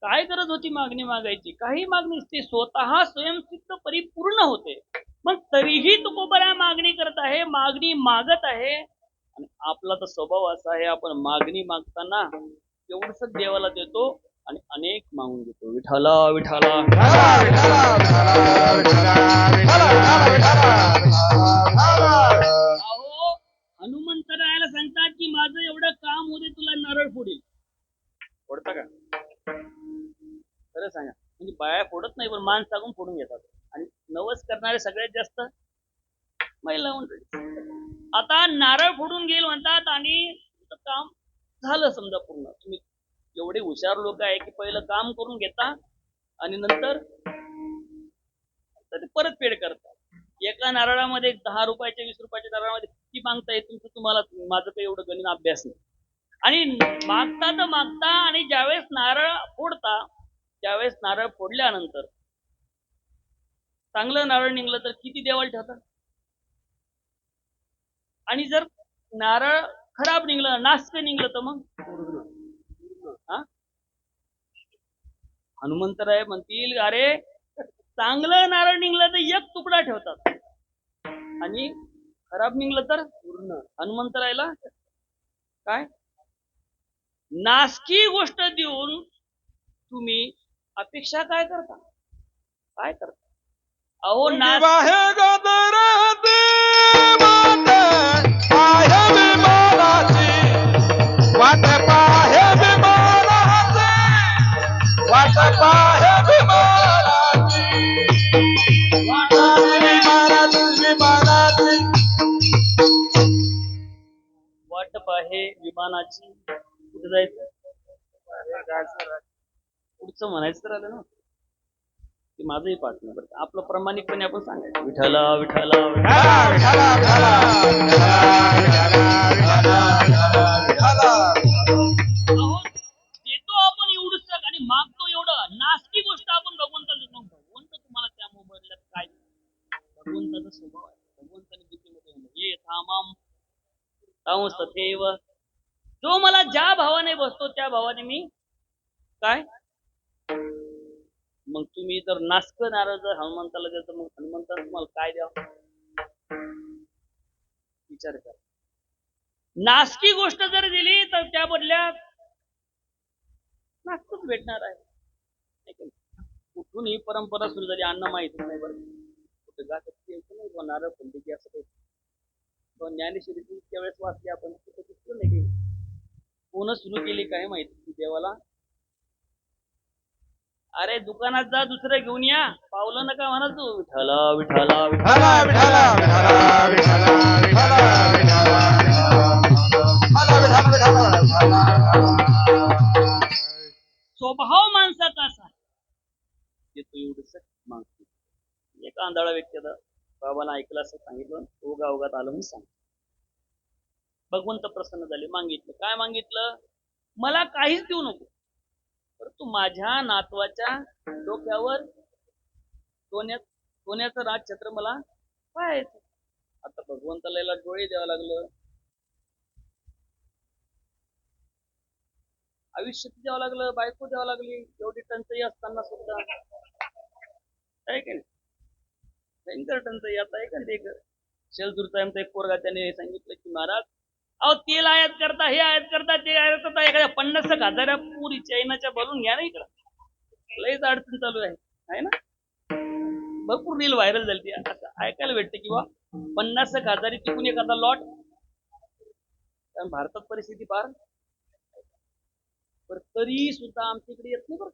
काय गरज होती मागणी मागायची? काही मागणी ती स्वतः स्वयंसिद्ध परिपूर्ण होते. मग तरीही तुकोबरा मागणी करत आहे, मागणी मागत आहे. आणि आपला तर स्वभाव असा आहे, आपण मागणी मागताना एवढंच देवाला देतो आणि अनेक मागून घेतो. विठाला विठाला अहो, हनुमंतरायाला सांगतात की माझं एवढं काम होते, तुला नारळ फोडील. फोडता का? खरं सांगा. म्हणजे बाया फोडत नाही, पण मान सांगून फोडून घेतात. आणि नवस करणारे सगळ्यात जास्त महिला मंडळी. आता नारळ फोडून घेईल म्हणतात आणि काम झालं समजा पूर्ण. तुम्ही एवढे हुशार लोक आहे की पहिलं काम करून घेता आणि नंतर ते परतफेड करता. एका नारळामध्ये 10 रुपयाच्या 20 रुपयाच्या नारळामध्ये किती मागता येत तुमचं, तुम्हाला माझं काही एवढं गणित अभ्यास नाही. आणि मागता तर मागता, आणि ज्यावेळेस नारळ फोडता, त्यावेळेस नारळ फोडल्यानंतर चांगलं नारळ निघलं तर किती देवाला ठेवतात. आणि जर नारळ खराब निघलं, नास्क निघलं तर मग हनुमंतराय म्हणतील, अरे चांगलं नारळ निघलं तर एक तुकडा ठेवतात आणि खराब निघलं तर पूर्ण. हनुमंतरायला काय नासकी गोष्ट देऊन तुम्ही अपेक्षा काय करता? काय करता? अहो वाटप आहे विमानाची. कुठे जायचं? पुढचं म्हणायचं तर आलं ना, ते माझंही पाठवलं. बरं, आपलं प्रामाणिकपणे आपण सांगायचं, विठाला विठाला देतो आपण एवढंच आणि मागतो एवढं. नास्ती गोष्ट आपण भगवंताला देतो. भगवंत तुम्हाला त्या मोबदल्यात काय? भगवंताचा स्वभाव आहे. भगवंताने गीतेमध्ये हे थांबाम तथैव, जो मला ज्या भावाने बसतो त्या भावाने मी काय. मग तुम्ही जर नास्क नारळ जर हनुमंताला देतो, मग हनुमंताला तुम्हाला काय द्यावं विचार करा. नास्की गोष्ट जर दिली तर त्या बदल्यात नास्कच भेटणार आहे. कुठून ही परंपरा सुरू झाली अन्न माहिती नाही. बरं, कुठे जात नाही नारळ फोडली की असं काही. ज्ञानेश्वरी त्यावेळेस वाचली आपण, तिथं नाही कोण सुरू केली काय माहिती देवाला. अरे दुकानात जा, दुसरं घेऊन या, पावलं नका म्हणा तू. विठाला विठाला विठाला विठाला स्वभाव माणसाचा असा की तो एवढंच मागतो. एक आंधळा व्यक्ती बाबांना ऐकलं असं सांगितलं, ओघात आलं म्हणून सांग. भगवंत प्रसन्न झाले. मागितलं काय? मागितलं मला काहीच देऊ नको, परंतु माझ्या नातवाच्या डोक्यावर सोन्याचं राजछत्र मला पाहायचं. आता भगवंताला डोळे द्यावं लागलं, आयुष्य द्यावं लागलं, बायको द्यावं लागली, एवढी टंचाई असताना सुद्धा. आहे की नाही? भयंकर टंचाई. आता आहे का ते शेलदूरचा आमचा एक पोरगा, त्याने सांगितलं की महाराज अहो तेल आयात करता, हे आयात करता, ते आयात करता, एखाद्या 50,000 पुरी चैनाच्या बोलून घ्या ना इकडं. लयच अडचण चालू आहे ना. भरपूर रील व्हायरल झाली. असं ऐकायला भेटते की बा 50,000 टिकून एखादा लॉट. कारण भारतात परिस्थिती फार, तरी सुद्धा आमच्याकडे येत नाही बरं.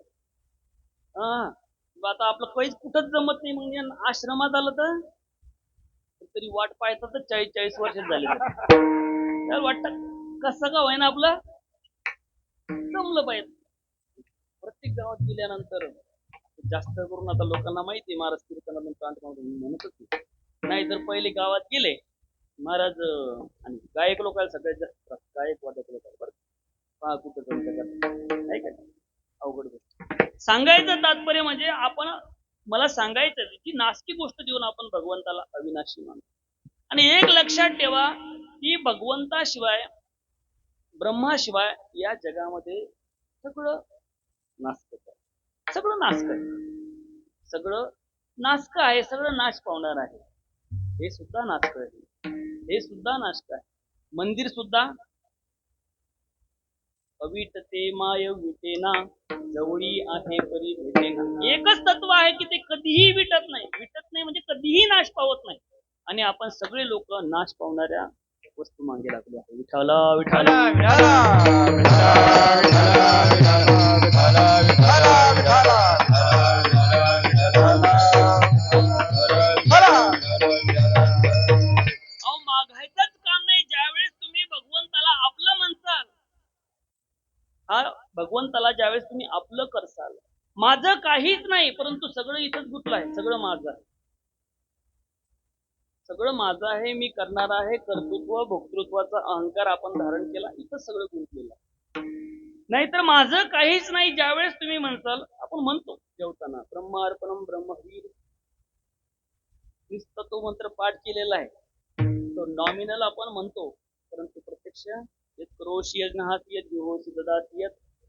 हा आता आपलं काहीच कुठंच जमत नाही मग या आश्रमात आलं तर तरी वाट पाहतात 40-40 वर्ष झाले तर वाटत कसं का होईना आपलं जमलं पाहिजे. प्रत्येक गावात गेल्यानंतर जास्त करून आता लोकांना माहिती महाराज कीर्तनातून म्हणतच नाही तर पहिले गावात गेले महाराज आणि गायक लोकांना सगळ्यात जास्त गायक वादक लोक बरं पहा कुठं नाही का अवघड गोष्ट. सांगायचं तात्पर्य म्हणजे आपण मला सांगायचं की नास्तिक गोष्ट देऊन आपण भगवंताला अविनाशी मानतो. आणि एक लक्षात ठेवा की भगवंताशिवाय ब्रह्माशिवाय या जगामध्ये सगळं नास्तिक आहे. सगळं नास्तिक आहे. सगळं नास्क आहे. सगळं नाश पावणार आहे. हे सुद्धा नास्क आहे. हे सुद्धा नास्क आहे. मंदिर सुद्धा अविटते माय विटेना जवळी आहे परी भेटेना. एकच तत्व आहे की ते कधीही विटत नाही म्हणजे कधीही नाश पावत नाही. आणि आपण सगळे लोक नाश पावणाऱ्या वस्तू मागे लागलो आहे. विठाला विठाला अहो मागायचंच काम नाही. ज्यावेळेस तुम्ही भगवंताला आपलं म्हणसाल हा भगवंताला ज्यावेळेस तुम्ही आपलं करसाल माझं काहीच नाही परंतु सगळं इथंच गुंतलं आहे. सगळं माझं आहे. सगळं माझं आहे. मी करणार आहे. कर्तृत्व भोक्तृत्वाचा अहंकार आपण धारण केला इथं सगळं गुंतलेलं आहे. नाहीतर माझं काहीच नाही ज्यावेळेस तुम्ही म्हणसाल आपण म्हणतो जेवताना ब्रह्मार्पणम ब्रह्मवीर नुसतं तो मंत्र पाठ केलेला आहे. तो नॉमिनल आपण म्हणतो परंतु प्रत्यक्ष यत् करोषि यज्ञाति यत् जुहोषि ददाति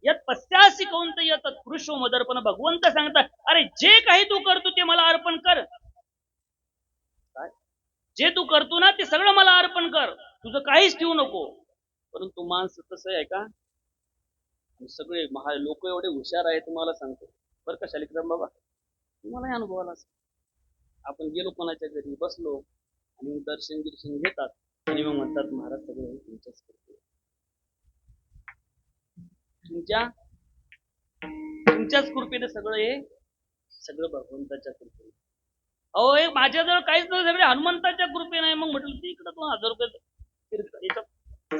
यत् पश्चासी कौंतेय तत् पुरुषो मदर्पण. भगवंत सांगतात अरे जे काही तू करतो ते मला अर्पण कर. काय जे तू करतो ना ते सगळं मला अर्पण कर. तुझं काहीच ठेवू नको. परंतु माणसं तसं आहे का सगळे लोक एवढे हुशार आहे तुम्हाला सांगतो बरं का शालिग्राम बाबा तुम्हाला अनुभव आला. आपण गेलो कोणाच्या घरी बसलो आणि दर्शन घेतात आणि मग म्हणतात महाराज सगळं तुमच्याच करतो. तुमच्याच कृपेने सगळं हे सगळं भगवंताच्या कृपेने. अहो एक माझ्याजवळ काहीच नाही सगळे हनुमंताच्या कृपेने आहे. मग म्हटलं ते इकडं 2000 रुपये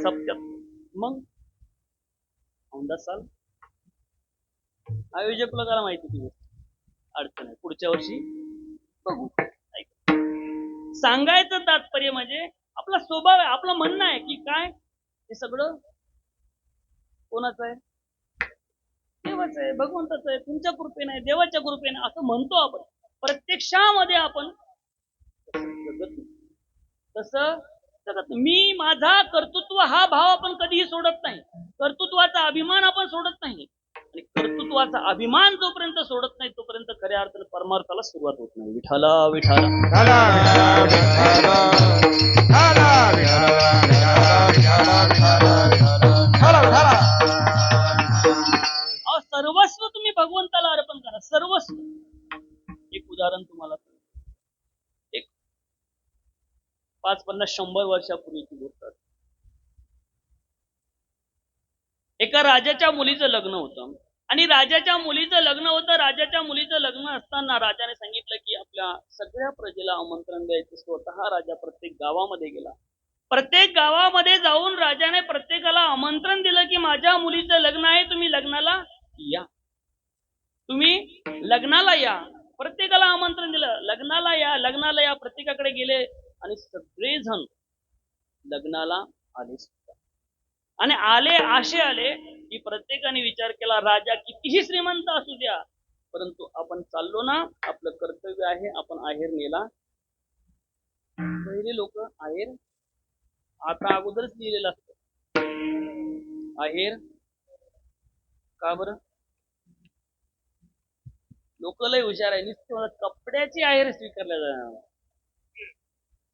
सप्त्यात मग औंधा साल आयोजक लोकांना माहिती ती अडचण आहे. पुढच्या वर्षी बघू. सांगायचं तात्पर्य म्हणजे आपला स्वभाव आहे. आपलं म्हणणं आहे की काय हे सगळं कोणाचं आहे देवाचं आहे भगवंताचं आहे तुमच्या कृपेने आहे देवाच्या कृपेने असं म्हणतो आपण. प्रत्यक्षामध्ये आपण तसं मी माझा कर्तृत्व हा भाव आपण कधीही सोडत नाही. कर्तृत्वाचा अभिमान आपण सोडत नाही. आणि कर्तृत्वाचा अभिमान जोपर्यंत सोडत नाही तोपर्यंत खऱ्या अर्थाने परमार्थाला सुरुवात होत नाही. विठाला विठाला सर्वस्व तुम्ही भगवंताला अर्पण करा. सर्वस्व. एक उदाहरण तुम्हाला एक 5-50-100 वर्षापूर्वीची गोष्ट. एका राजाच्या मुलीचं लग्न होतं आणि राजाच्या मुलीचं लग्न असताना राजाने सांगितलं की आपल्या सगळ्या प्रजेला आमंत्रण द्यायचं. स्वतः राजा प्रत्येक गावामध्ये गेला. प्रत्येक गावामध्ये जाऊन राजाने प्रत्येकाला आमंत्रण दिलं की माझ्या मुलीचं लग्न आहे तुम्ही लग्नाला या. तुम्ही लग्नाला या. प्रत्येकाला आमंत्रण दिलं लग्नाला या. प्रत्येकाकडे गेले आणि सगळेजण लग्नाला आले आणि असे आले की प्रत्येकाने विचार केला राजा कितीही श्रीमंत असू द्या परंतु आपण चाललो ना आपलं कर्तव्य आहे आपण आहेर नेला. पहिले लोक आहेर आता अगोदरच लिहिलेलं असतं आहेर. का बरं लोक लय हुशार आहे. नुसतं कपड्याची आहेर स्वीकारल्या जाणार.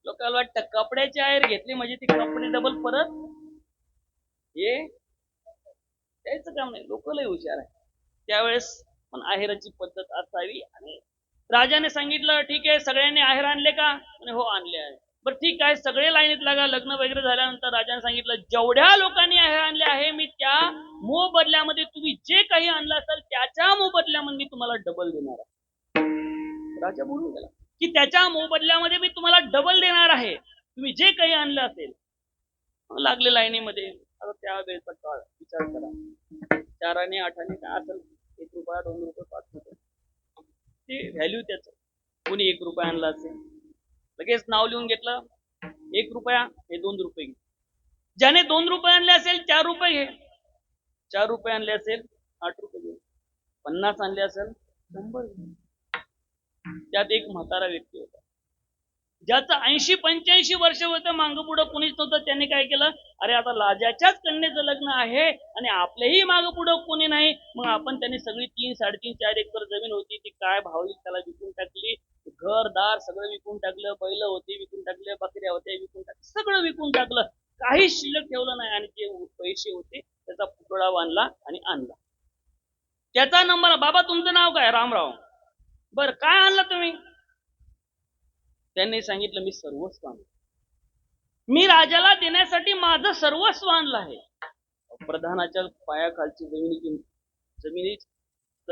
लोकांना वाटतं कपड्याची आहेर घेतली म्हणजे ती कपडे डबल परत हे द्यायचं काम नाही. लोक लय हुशार आहे. त्यावेळेस पण आहेराची पद्धत असावी. आणि राजाने सांगितलं ठीक आहे सगळ्यांनी आहेर आणले का हो आणले आहे. बरं ठीक आहे सगळे लाईनीत लागा. लग्न वगैरे झाल्यानंतर राजाने सांगितलं जेवढ्या लोकांनी आहेर आणले आहे मी त्या मोबदल्यामध्ये तुम्ही जे काही आणलं असेल त्या त्याच्या मोबदल्यामध्ये मी तुम्हाला डबल देणार आहे. राजा बोलून गेला की त्याच्या मोबदल्यामध्ये मी तुम्हाला डबल देणार आहे, तुम्ही जे काही आणलं असेल. लागले लाईनीमध्ये. आता त्या वेळेचा काळ विचार करा, 4 आणि 8 आणि काय असेल, 1 रुपया 2 रुपये 5 रुपये ते व्हॅल्यू त्याचं. कोणी 1 रुपया आणला असेल, लगेच नाव लिहून घेतलं, 1 रुपया हे 2 रुपये घे. ज्याने 2 रुपये आणले असेल 4 रुपये घे, 4 रुपये आणले असेल 8 रुपये घे, 50 आणले असेल 100 घे. त्यात एक म्हातारा व्यक्ती होता, ज्याचं 80-85 वर्ष होतं, मागं पुढं कोणीच नव्हतं. त्यांनी काय केलं, अरे आता राजाच्याच कन्येचं लग्न आहे आणि आपल्याही मागं पुढं कोणी नाही, मग आपण त्यांनी सगळी 3, 3.5, 4 एकर जमीन होती ती काय भावली त्याला विकून टाकली. घरदार सगळं विकून टाकलं, बैल होती विकून टाकले, बकऱ्या होत्या विकून टाकल्या, सगळं विकून टाकलं, काही शिल्लक ठेवलं नाही. आणि जे पैसे होते त्याचा पुतळा बांधला आणि आणला. त्याचा नंबर, बाबा तुमचं नाव काय? रामराव. बर काय आणलं तुम्ही? त्यांनी सांगितलं मी सर्वस्व आणलं, मी राजाला देण्यासाठी माझं सर्वस्व आणलं आहे. प्रधानाच्या पायाखालची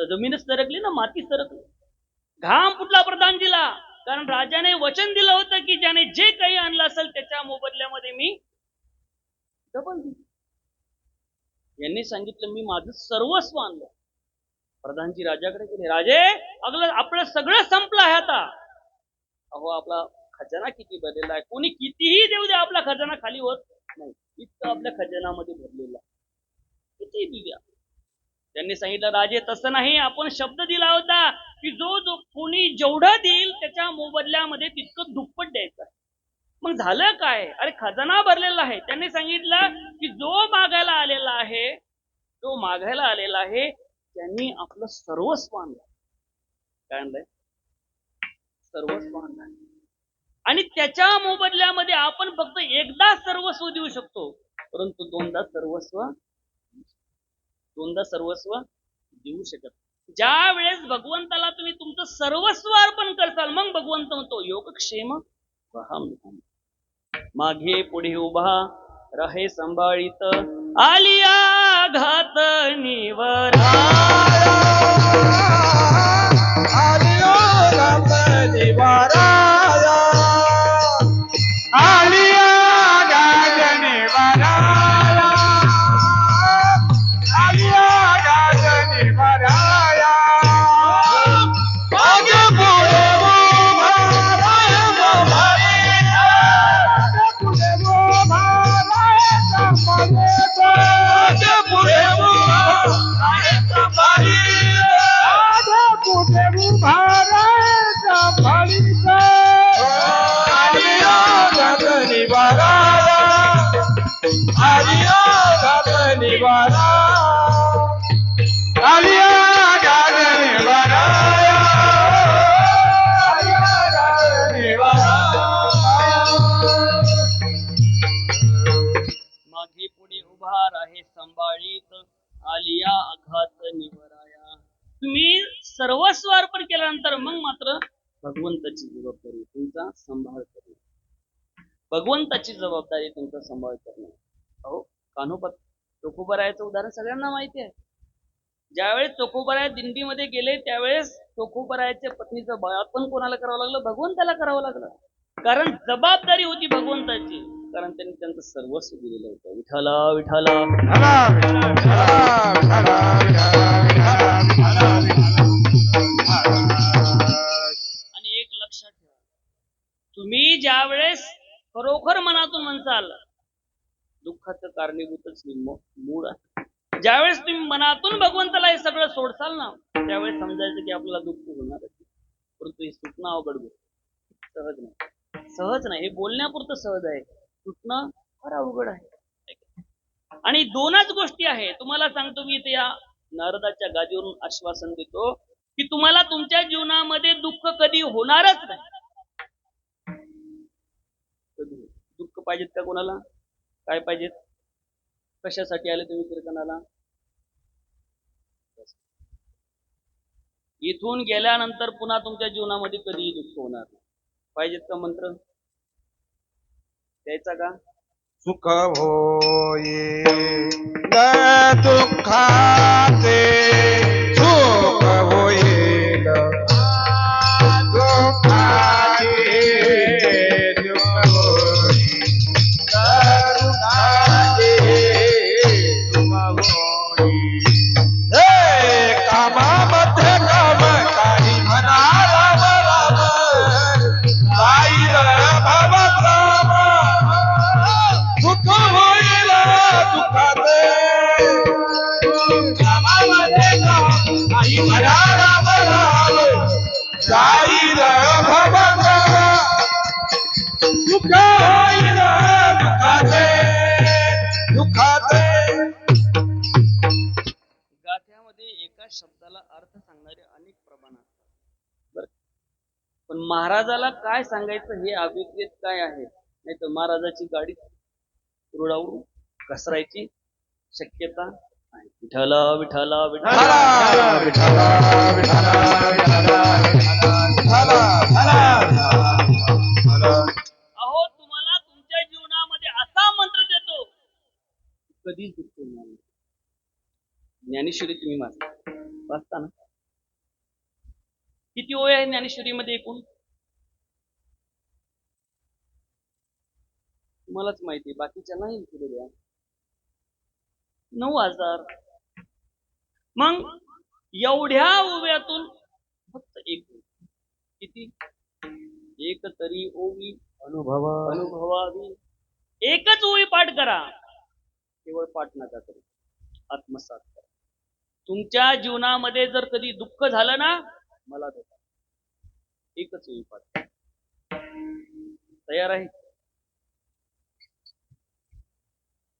जमीनच सरकली ना, माती सरकली, घाम फुटला प्रधानजीला. कारण राजाने वचन दिलं होतं की ज्याने जे काही आणलं असेल त्याच्या मोबदल्यामध्ये मी डबल देईन. यांनी सांगितलं मी माझं सर्वस्व आणलं. प्रधानजी राजाकडे गेले, राजे आपलं सगळं संपलं आहे आता. अहो आपला खजाना किती भरलेला आहे, कोणी कितीही देऊ दे आपला खजाना खाली होत नाही, इतकं आपल्या खजानामध्ये भरलेला, किती देऊ द्या. त्यांनी सांगितलं राजे तसं नाही, आपण शब्द दिला होता की जो कोणी जेवढं देईल त्याच्या मोबदल्यामध्ये तितकं दुप्पट द्यायचं. मग झालं काय? अरे खजाना भरलेला आहे. त्यांनी सांगितलं की जो मागायला आलेला आहे त्यांनी आपलं सर्वस्व आणलं. काय आणलंय? सर्वस्व आणलंय. आणि त्याच्या मोबदल्यामध्ये आपण फक्त एकदा सर्वस्व देऊ शकतो, परंतु दोनदा सर्वस्व देऊ शकत. ज्या वेळेस भगवंताला तुम्ही तुमचं सर्वस्व अर्पण करताल, मग भगवंत म्हणतो योगक्षेम वहम. मागे पुढे उभा रहे सांभाळीत, आलिया घात निवरा, आलिया घात निवरा, आलिया घात निवरा, आलिया घात निवरा. मागे पुढे उभा रहे सांभाळीत, पुढे उभा रहे सांभाळीत, मागे पुढे उभा रहे सांभाळीत, मागे पुढे उभा रहे सांभाळीत. आलिया घात निवरा, आलिया घात निवरा, आलिया घात निवरा, आलिया घात निवरा. मागे पुढे उभा राहे सांभाळीत, आलिया आघात निवराया. तुम्ही सर्वस्व अर्पण केल्यानंतर मग मात्र भगवंताची जबाबदारी तुमचा सांभाळ करणे, भगवंताची जबाबदारी तुमचा सांभाळ करणे. अहो कान्होबा चोखोबरायाचं उदाहरण सगळ्यांना माहिती आहे. ज्यावेळेस चोखोबराया दिंडीमध्ये गेले त्यावेळेस चोखोबरायाच्या पत्नीचं बाळापण कोणाला करावं लागलं? भगवंताला करावं लागलं. कारण जबाबदारी होती भगवंताची, कारण त्यांनी त्यांचं सर्वस्व दिलेलं होतं. विठ्ठला विठ्ठला आणि एक लक्षात ठेवा, तुम्ही ज्या वेळेस खरोखर मनातून म्हणसाल, दुःखाचं कारणीभूतच मूळ आहे. ज्यावेळेस तुम्ही मनातून भगवंताला हे सगळं सोडसाल ना, त्यावेळेस समजायचं की आपल्याला दुःख होणार, परंतु हे सुटणं अवघड गोष्ट, सहज नाही. हे बोलण्यापुरतं सहज आहे, सुटणं फार अवघड आहे. आणि दोनच गोष्टी आहे. तुम्हाला सांगतो मी इथे या नारदाच्या गादीवरून आश्वासन देतो की तुम्हाला तुमच्या जीवनामध्ये दुःख कधी होणारच नाही. दुःख पाहिजेत का कोणाला? काय पाहिजेत? कशासाठी आले तुम्ही कीर्तनाला? इथून गेल्यानंतर पुन्हा तुमच्या जीवनामध्ये कधीही दुःख होणार नाही. पाहिजेत का मंत्र? द्यायचा का? सुख होई दुःखाचे सुख होईल भवभव सुख होईल दुःखाचे दुःखाचे गाथ्यामध्ये एका शब्दाला अर्थ सांगणारे अनेक प्रमाण असतात बरं. पण महाराजाला काय सांगायचं हे अभिप्रेत काय आहे, नाही तर महाराजाची गाडी रुळावून घसरायची शक्यता आहे. विठ्ठल विठ्ठल विठ्ठल अहो तुम्हाला तुमच्या जीवनामध्ये असा मंत्र देतो कधीच दुःख होणार नाही. ज्ञानेश्वरी तुम्ही वाचता ना, किती ओळ आहे ज्ञानेश्वरीमध्ये एकूण तुम्हालाच माहिती, बाकीच्या नाही द्या 9,000. मग एवढ्या ओव्यातून फक्त एक किती, एक तरी ओवी अनुभवावी. एकच ओवी पाठ करा, केवळ पाठ नका करू, आत्मसात करा. तुमच्या जीवनामध्ये जर कधी दुःख झालं ना, मला देता एकच ओवी पाठ करा. तयार आहे?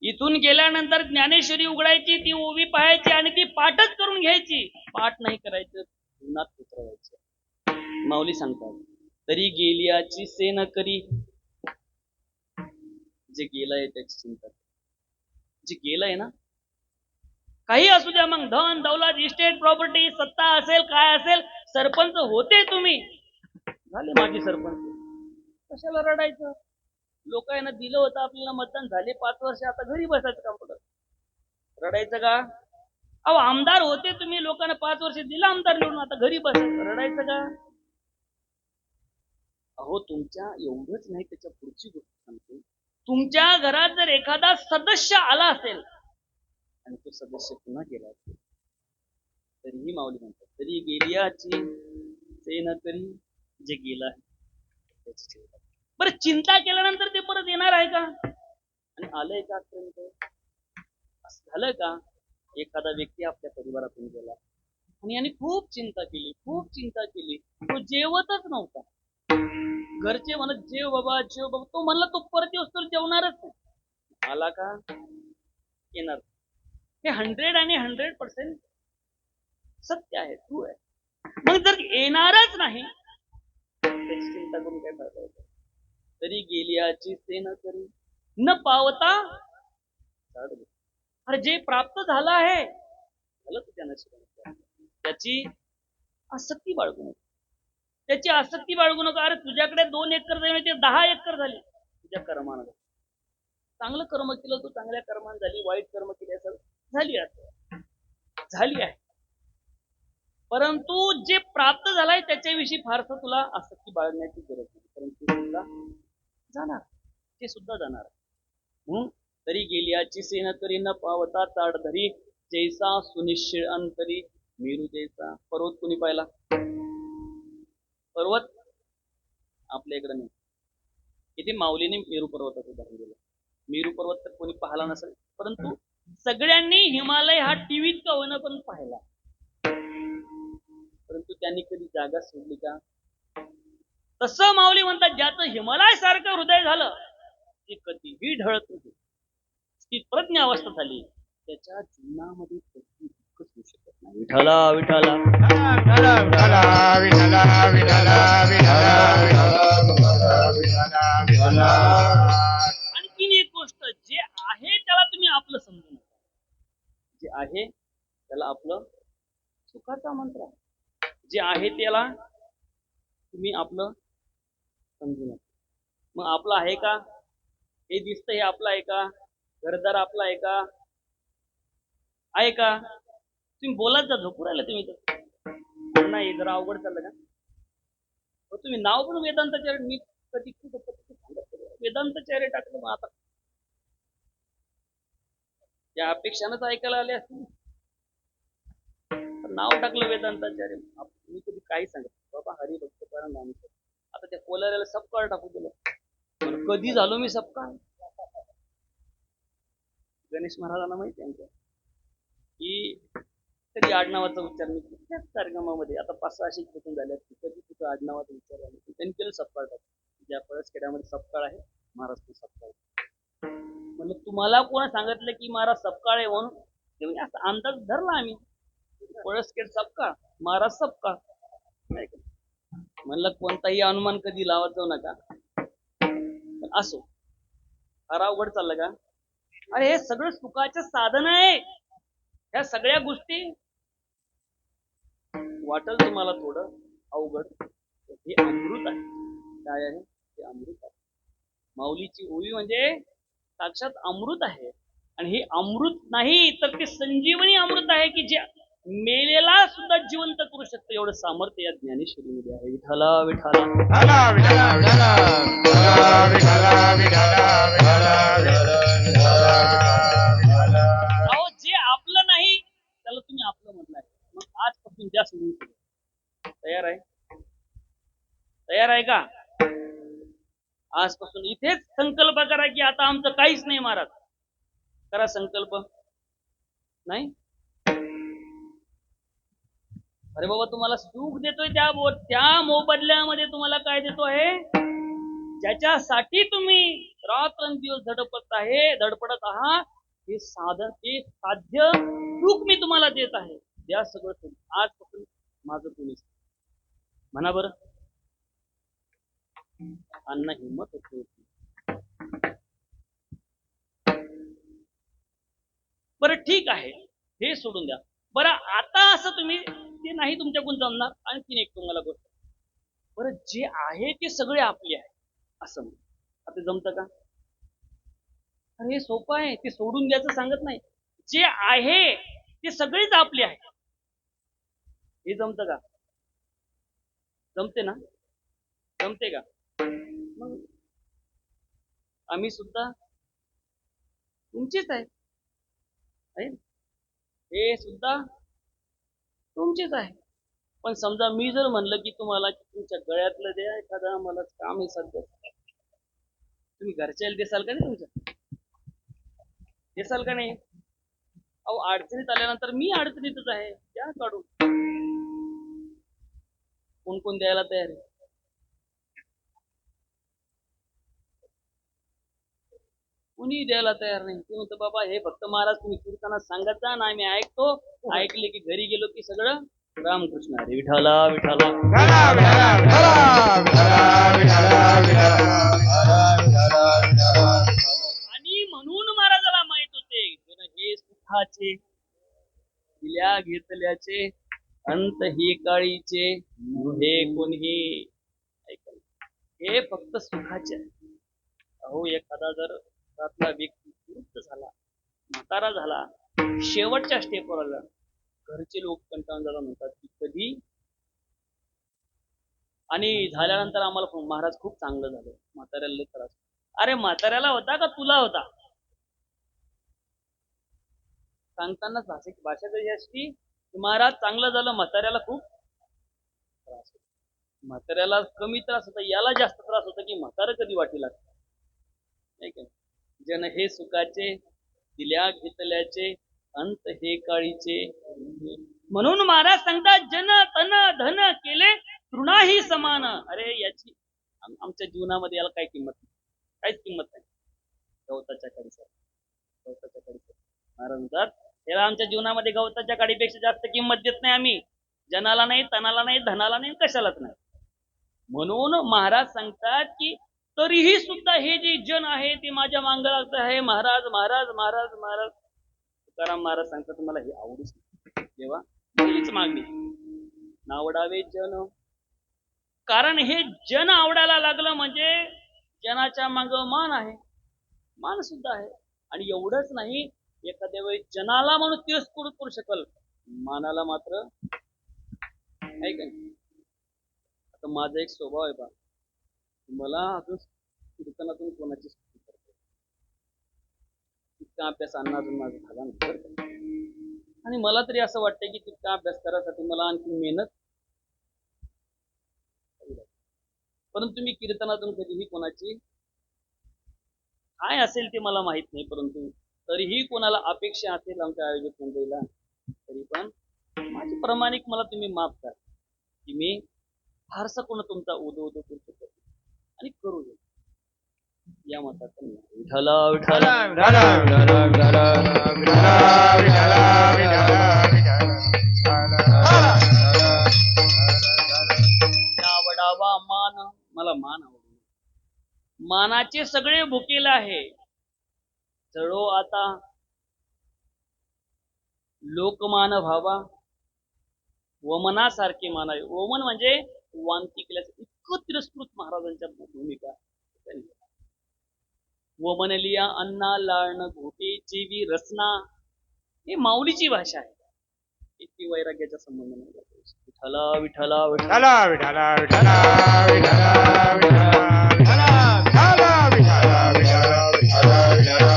इथून गेल्यानंतर ज्ञानेश्वरी उघडायची, ती ओवी पाहायची आणि ती पाठच करून घ्यायची. पाठ नाही करायचं, जीवनात उतरवायचं. माऊली सांगतात, तरी गेलियाची सेन करी. जे गेलंय त्याची चिंता, जे गेलंय ना, काही असू द्या, मग धन दौलत इस्टेट प्रॉपर्टी सत्ता असेल काय असेल, सरपंच होते तुम्ही, झाले माझे सरपंच, कशाला रडायचं? लोकांना दिलं होतं आपल्याला मतदान, झाले 5 वर्ष, आता घरी बसायचं काम पडत, रडायचं का? अहो आमदार होते तुम्ही, लोकांना 5 वर्ष दिलं आमदार निवडून, आता घरी बसायचं, रडायचं का? अहो तुमच्या एवढंच नाही, त्याच्या पुढची गोष्ट सांगतो. तुमच्या घरात जर एखादा सदस्य आला असेल आणि तो सदस्य पुन्हा गेला असेल, तरीही माऊली म्हणतात, तरी गेलियाची सेन करी. जे गेला आहे त्याची चिंता. बरं, चिंता केल्यानंतर ते परत येणार आहे का? आणि आलंय का आजपर्यंत? असं झालं का? एखादा व्यक्ती आपल्या परिवारातून गेला आणि याने खूप चिंता केली, खूप चिंता केली, तो जेवतच नव्हता. घरचे म्हणत जेव बाबा जेव बाबा, तो म्हणला तो परत येऊस तर जेवणारच नाही. आला का? येणार. हे 100 आणि 100% सत्य आहे, ट्रू आहे. मग जर येणारच नाही, त्याची चिंता करून काय फायदा होतो? तरी गेलियाची सेन करी न पावता. अरे जे प्राप्त झालं आहे, झालं तर त्यांना त्याची आसक्ती बाळगू नको, त्याची आसक्ती बाळगू नका. अरे तुझ्याकडे 2 एकर जमीन, ते 10 एकर झाली तुझ्या कर्मानं. चांगलं कर्म केलं तू, चांगल्या कर्मान झाली, वाईट कर्म केले असेल झाली आहे. परंतु जे प्राप्त झालंय त्याच्याविषयी फारसं तुला आसक्ती बाळगण्याची गरज नाही, परंतु सुद्धा जाणार, ते सुद्धा जाणार. म्हणून तरी गेलियाची सेन करी न पावता चाड धरी, जैसा सुनिश्चित अंतरी मेरू जैसा. पर्वत कुणी पाहिला? पर्वत आपल्या इकडे नाही. इथे माऊलीने मेरू पर्वताचं उदाहरण दिलं. मेरू पर्वत तर कोणी पाहिला नसेल, परंतु सगळ्यांनी हिमालय हा टीव्हीत का होईना पण पाहिला, परंतु त्यांनी कधी जागा सोडली का? तसं माऊली म्हणतात, ज्याचं हिमालय सारखं हृदय झालं ते कधीही ढळत नाही, ती प्रज्ञा अवस्था झाली, त्याच्या जीवनामध्ये कधी दुःखच होऊ शकत नाही. विठ्ठला विठ्ठला आणखीन एक गोष्ट, जे आहे त्याला तुम्ही आपलं समजू नका. जे आहे त्याला आपलं सुखाचा मंत्र आहे. जे आहे त्याला तुम्ही आपलं समजू नका. मग आपलं आहे का? हे दिसतं हे आपलं आहे का? घरदार आपला आहे का? आहे का? तुम्ही बोलत जा, झोपू राहिला तुम्ही तर नाही, जरा अवघड चाललं का? तुम्ही नाव पण वेदांताचार्य, मी कधी वेदांताचार्य टाकलं, मग आता त्या अपेक्षानच ऐकायला आले असतील. नाव टाकलं वेदांताचार्य, मी कधी काही सांगत बाबा हरिभक्त कारण नाम. आता त्या कोलाऱ्याला सबकार टाकू दिलं, कधी झालो मी सबकार? गणेश महाराजांना माहिती आहे की कधी आडनावाचा उच्चार मी त्याच कार्यक्रमामध्ये आता 5-6 शिक्षण झाले, कधी नेमकं आडनावात विचारलं नाही. त्यांनी केलं सपकाळ टाक. ज्या पळसखेड्यामध्ये सपकाळ आहे, महाराष्ट्र सपकाळ. म्हणलं तुम्हाला कोण सांगितलं की महाराज सपकाळ आहे म्हणून? ते म्हणजे असा अंदाज धरला आम्ही. पळसखेड सपकाळ, महाराज सपकाळ. नाही का? म्हणलं कोणताही अनुमान कधी लावत जाऊ नका. पण असो, फार अवघड चाललं का? अरे हे सगळं सुखाचं साधन आहे. ह्या सगळ्या गोष्टी वाटल तुम्हाला थोडं अवघड, हे अमृत आहे. काय आहे? हे अमृत आहे. माऊलीची ओवी म्हणजे साक्षात अमृत आहे. आणि हे अमृत नाही तर ते संजीवनी अमृत आहे की जे मेलेला सुद्धा जिवंत करू शकतं, एवढं सामर्थ्य या ज्ञानेश्वरीमध्ये आहे. विठ्ठला विठ्ठला अहो, जे आपलं नाही त्याला तुम्ही आपलं म्हटलंय. मग आजपासून द्या सोडून. तयार आहे? तयार आहे का? आजपासून इथेच संकल्प करा की आता आमचं काहीच नाही महाराज. करा संकल्प. नाही? अरे बाबा, तुम्हाला सुख देतोय त्या मोबदल्यामध्ये तुम्हाला काय देतो आहे? ज्याच्यासाठी तुम्ही रात्रंदिवस धडपडत आहात, हे साधन, ते साध्य सुख मी तुम्हाला देत आहे. द्या सगळं सुख. आजपासून माझं तुम्ही म्हणा बरं. अन्न हिंमत होती. बरं ठीक आहे, हे सोडून द्या. बरं आता असं तुम्ही ते नाही तुमच्याकडून जमणार. आणखीन एक तुम्हाला गोष्ट, बरं जे आहे ते सगळे आपले आहे असं म्हणून आता जमतं का? अरे हे सोपं आहे, ते सोडून द्यायचं सांगत नाही. जे आहे ते सगळेच आपले आहे, हे जमतं का? जमते ना? जमते का? मग आम्ही सुद्धा तुमचेच आहे. हे सुद्धा तुमचेच आहे. पण समजा मी जर म्हणलं की तुम्हाला तुमच्या गळ्यातलं द्या, एखादा मला काम आहे सध्या, तुम्ही घरच्याला देसाल का नाही? तुमच्या देसाल का नाही? अहो, अडचणीत आल्यानंतर मी अडचणीतच आहे, द्या काढून. कोण कोण द्यायला तयार आहे? कुणी द्यायला तयार नाही. ते म्हणतं बाबा हे फक्त महाराज तुम्ही कीर्तनात सांगत जा ना, आम्ही ऐकतो. ऐकले की घरी गेलो की सगळं रामकृष्ण हरी विठाला विठाला. आणि म्हणून महाराजाला माहित होते हे सुखाचे दिल्या घेतल्याचे अंत ही काळीचे हे कोणी. हे फक्त सुखाचे आहे. अहो, एखादा जर घरातला व्यक्ती वृद्ध झाला, म्हातारा झाला, शेवटच्या स्टेपवर आला, घरचे लोक कंटाळून जातात, म्हणतात की कधी. आणि झाल्यानंतर आम्हाला महाराज खूप चांगलं झालं, म्हाताऱ्याला लय त्रास. अरे म्हाताऱ्याला होता का तुला होता? सांगतानाच भाषा कशी असती, महाराज चांगलं झालं, म्हाताऱ्याला खूप त्रास होता. म्हाताऱ्याला कमी त्रास होता, याला जास्त त्रास होता की म्हातारं कधी वाटी लागतं. नाही का? जन हे सुखाचे दिल्या घेतल्याचे अंत हे काळीचे. म्हणून महाराज सांगतात जन तन धन केले तृणाही समान. अरे याची आमच्या जीवनामध्ये याला काय किंमत नाही, काहीच किंमत नाही. गवताच्या काडीचा, गवताच्या काडीचा. महाराज म्हणतात त्याला आमच्या जीवनामध्ये गवताच्या काडीपेक्षा जास्त किंमत देत नाही आम्ही. जनाला नाही, तनाला नाही, धनाला नाही, कशालाच नाही. म्हणून महाराज सांगतात की तरीही सुद्धा हे जे जन आहे ते माझ्या मांगलाचं आहे. महाराज महाराज महाराज महाराज. तुकाराम महाराज सांगतात तुम्हाला हे आवडूच तेव्हा हीच मागणी, नावडावे जन. कारण हे जन आवडायला लागलं म्हणजे जनाच्या माग मान आहे, मान सुद्धा आहे. आणि एवढंच नाही, एखाद्या वेळी जनाला म्हणून तिरस्कृत करू शकल, मानाला मात्र आहे का. आता माझा एक स्वभाव आहे बा, मला अजून कीर्तनातून कोणाची स्तुती करतो, तितका अभ्यास अण्णा अजून माझा झाला नाही. आणि मला तरी असं वाटतंय की तितका अभ्यास करायसाठी मला आणखी मेहनत. परंतु मी कीर्तनातून कधीही कोणाची काय असेल ते मला माहित नाही, परंतु तरीही कोणाला अपेक्षा असेल आमच्या आयोजक मंडळीला, तरी पण माझी प्रामाणिक मला तुम्ही माफ करा की मी फारसा कोण तुमचा उदो उदो करतो आणि करू दे या मताचा नाही. विठ्ठला विठ्ठला आवडावा मान, मला मान आवडतो. मानाचे सगळे भुकेला आहे. चढो आता लोकमान व्हावा, वमनासारखे मानावे. वमन म्हणजे वांती केल्याचं इतकं तिरस्कृत महाराजांच्या भूमिका. वमनलिया अन्ना लाळण घोटे जीवी रचना, हे माऊलीची भाषा आहे. इतकी वैराग्याचा संबंध नाही. विठ्ठला विठ्ठला विठ्ठला विठ्ठला विठ्ठला विठ्ठला विठ्ठला विठ्ठला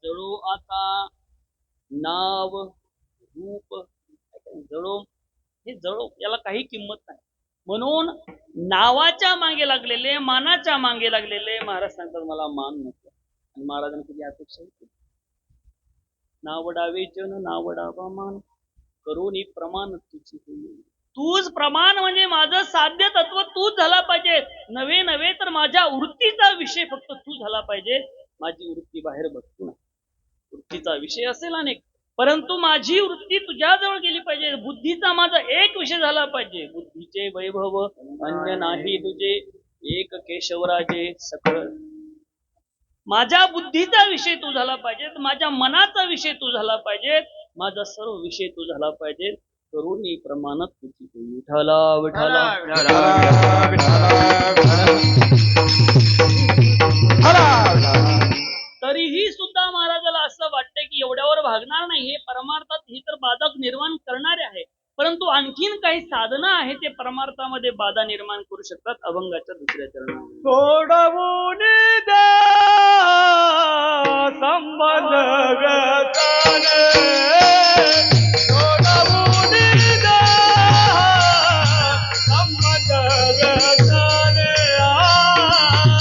जळो आता नाव रूप, जळो हे जळो याला काही किंमत नाही. म्हणून नावाच्या मागे लागलेले, मानाच्या मागे लागलेले महाराज सांगतात मला मान नको. आणि महाराजांनी किती अपेक्षा होती, नावडावे जन नावडावा मान, करोनी प्रमाण तुझी होईल. तूच प्रमाण म्हणजे माझं साध्य तत्व तूच झाला पाहिजे. नव्हे नव्हे तर माझ्या वृत्तीचा विषय फक्त तू झाला पाहिजे. माझी वृत्ती बाहेर भटकू नये. वृत्तीचा विषय असेल अनेक, परंतु माझी वृत्ती तुझ्याजवळ गेली पाहिजे. बुद्धीचा माझा एक विषय झाला पाहिजे. बुद्धीचे वैभव अन्य नाही तुझे, एक केशवराजे सकळ. माझ्या बुद्धीचा विषय तू झाला पाहिजे, माझ्या मनाचा विषय तू झाला पाहिजे, माझा सर्व विषय तू झाला पाहिजे. करुणी प्रमाणात तुझी विठ्ठला विठ्ठला तरीही सुद्धा महाराजाला असं वाटतंय की एवढ्यावर भागणार नाही. हे परमार्थात ही तर बाधक निर्माण करणारे आहे, परंतु आणखीन काही साधना आहे ते परमार्थामध्ये बाधा निर्माण करू शकतात. अभंगाच्या दुसऱ्या चरणात सोडवून द्या संबंध व्यताने, सोडवून द्या संबंध व्यताने,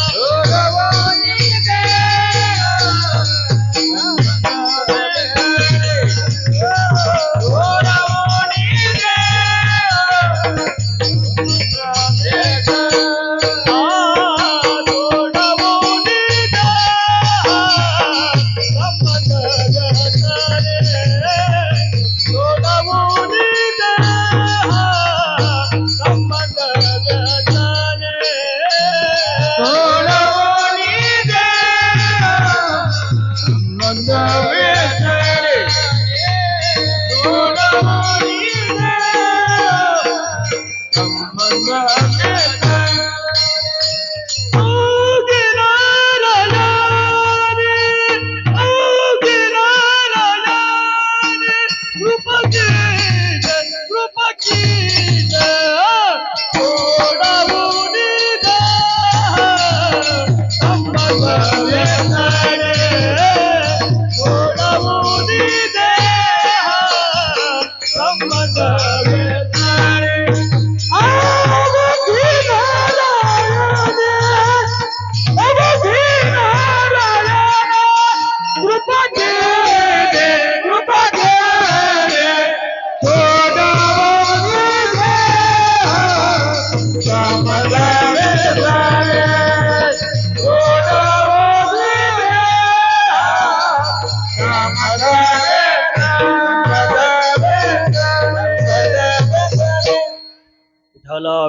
सोडवून द्या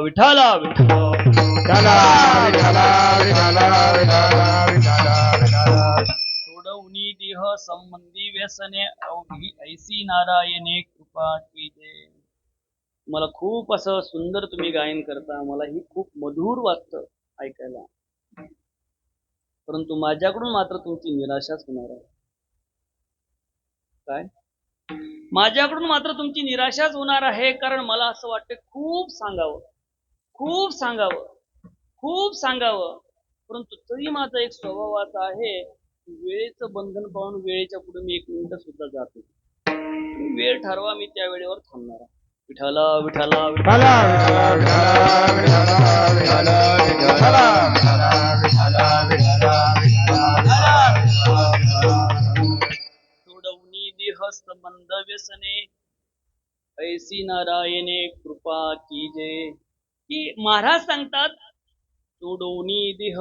विठ्ठला विठ्ठला सोडवणी देह संबंधी व्यसने अवघी ऐसी नारायणे कृपा कीजे. मला खूप असं सुंदर तुम्ही गायन करता, मला ही खूप मधुर वाटतं ऐकायला, परंतु माझ्याकडून मात्र तुमची निराशाच होणार आहे. काय माझ्याकडून मात्र तुमची निराशाच होणार आहे. कारण मला असं वाटतं खूप सांगावं, खूप सांगावं, खूप सांगावं, परंतु तरी माझा एक स्वभाव असा आहे, वेळेचं बंधन पाहून वेळेच्या पुढे मी 1 मिनिट सुद्धा जातो. वेळ ठरवा, मी त्या वेळेवर थांबणार. विठ्ठला विठ्ठला विठ्ठला सोडवणी देह संबंध व्यसने ऐसी नारायणे कृपा कीजे. की महाराज सांगतात सोडोनी देह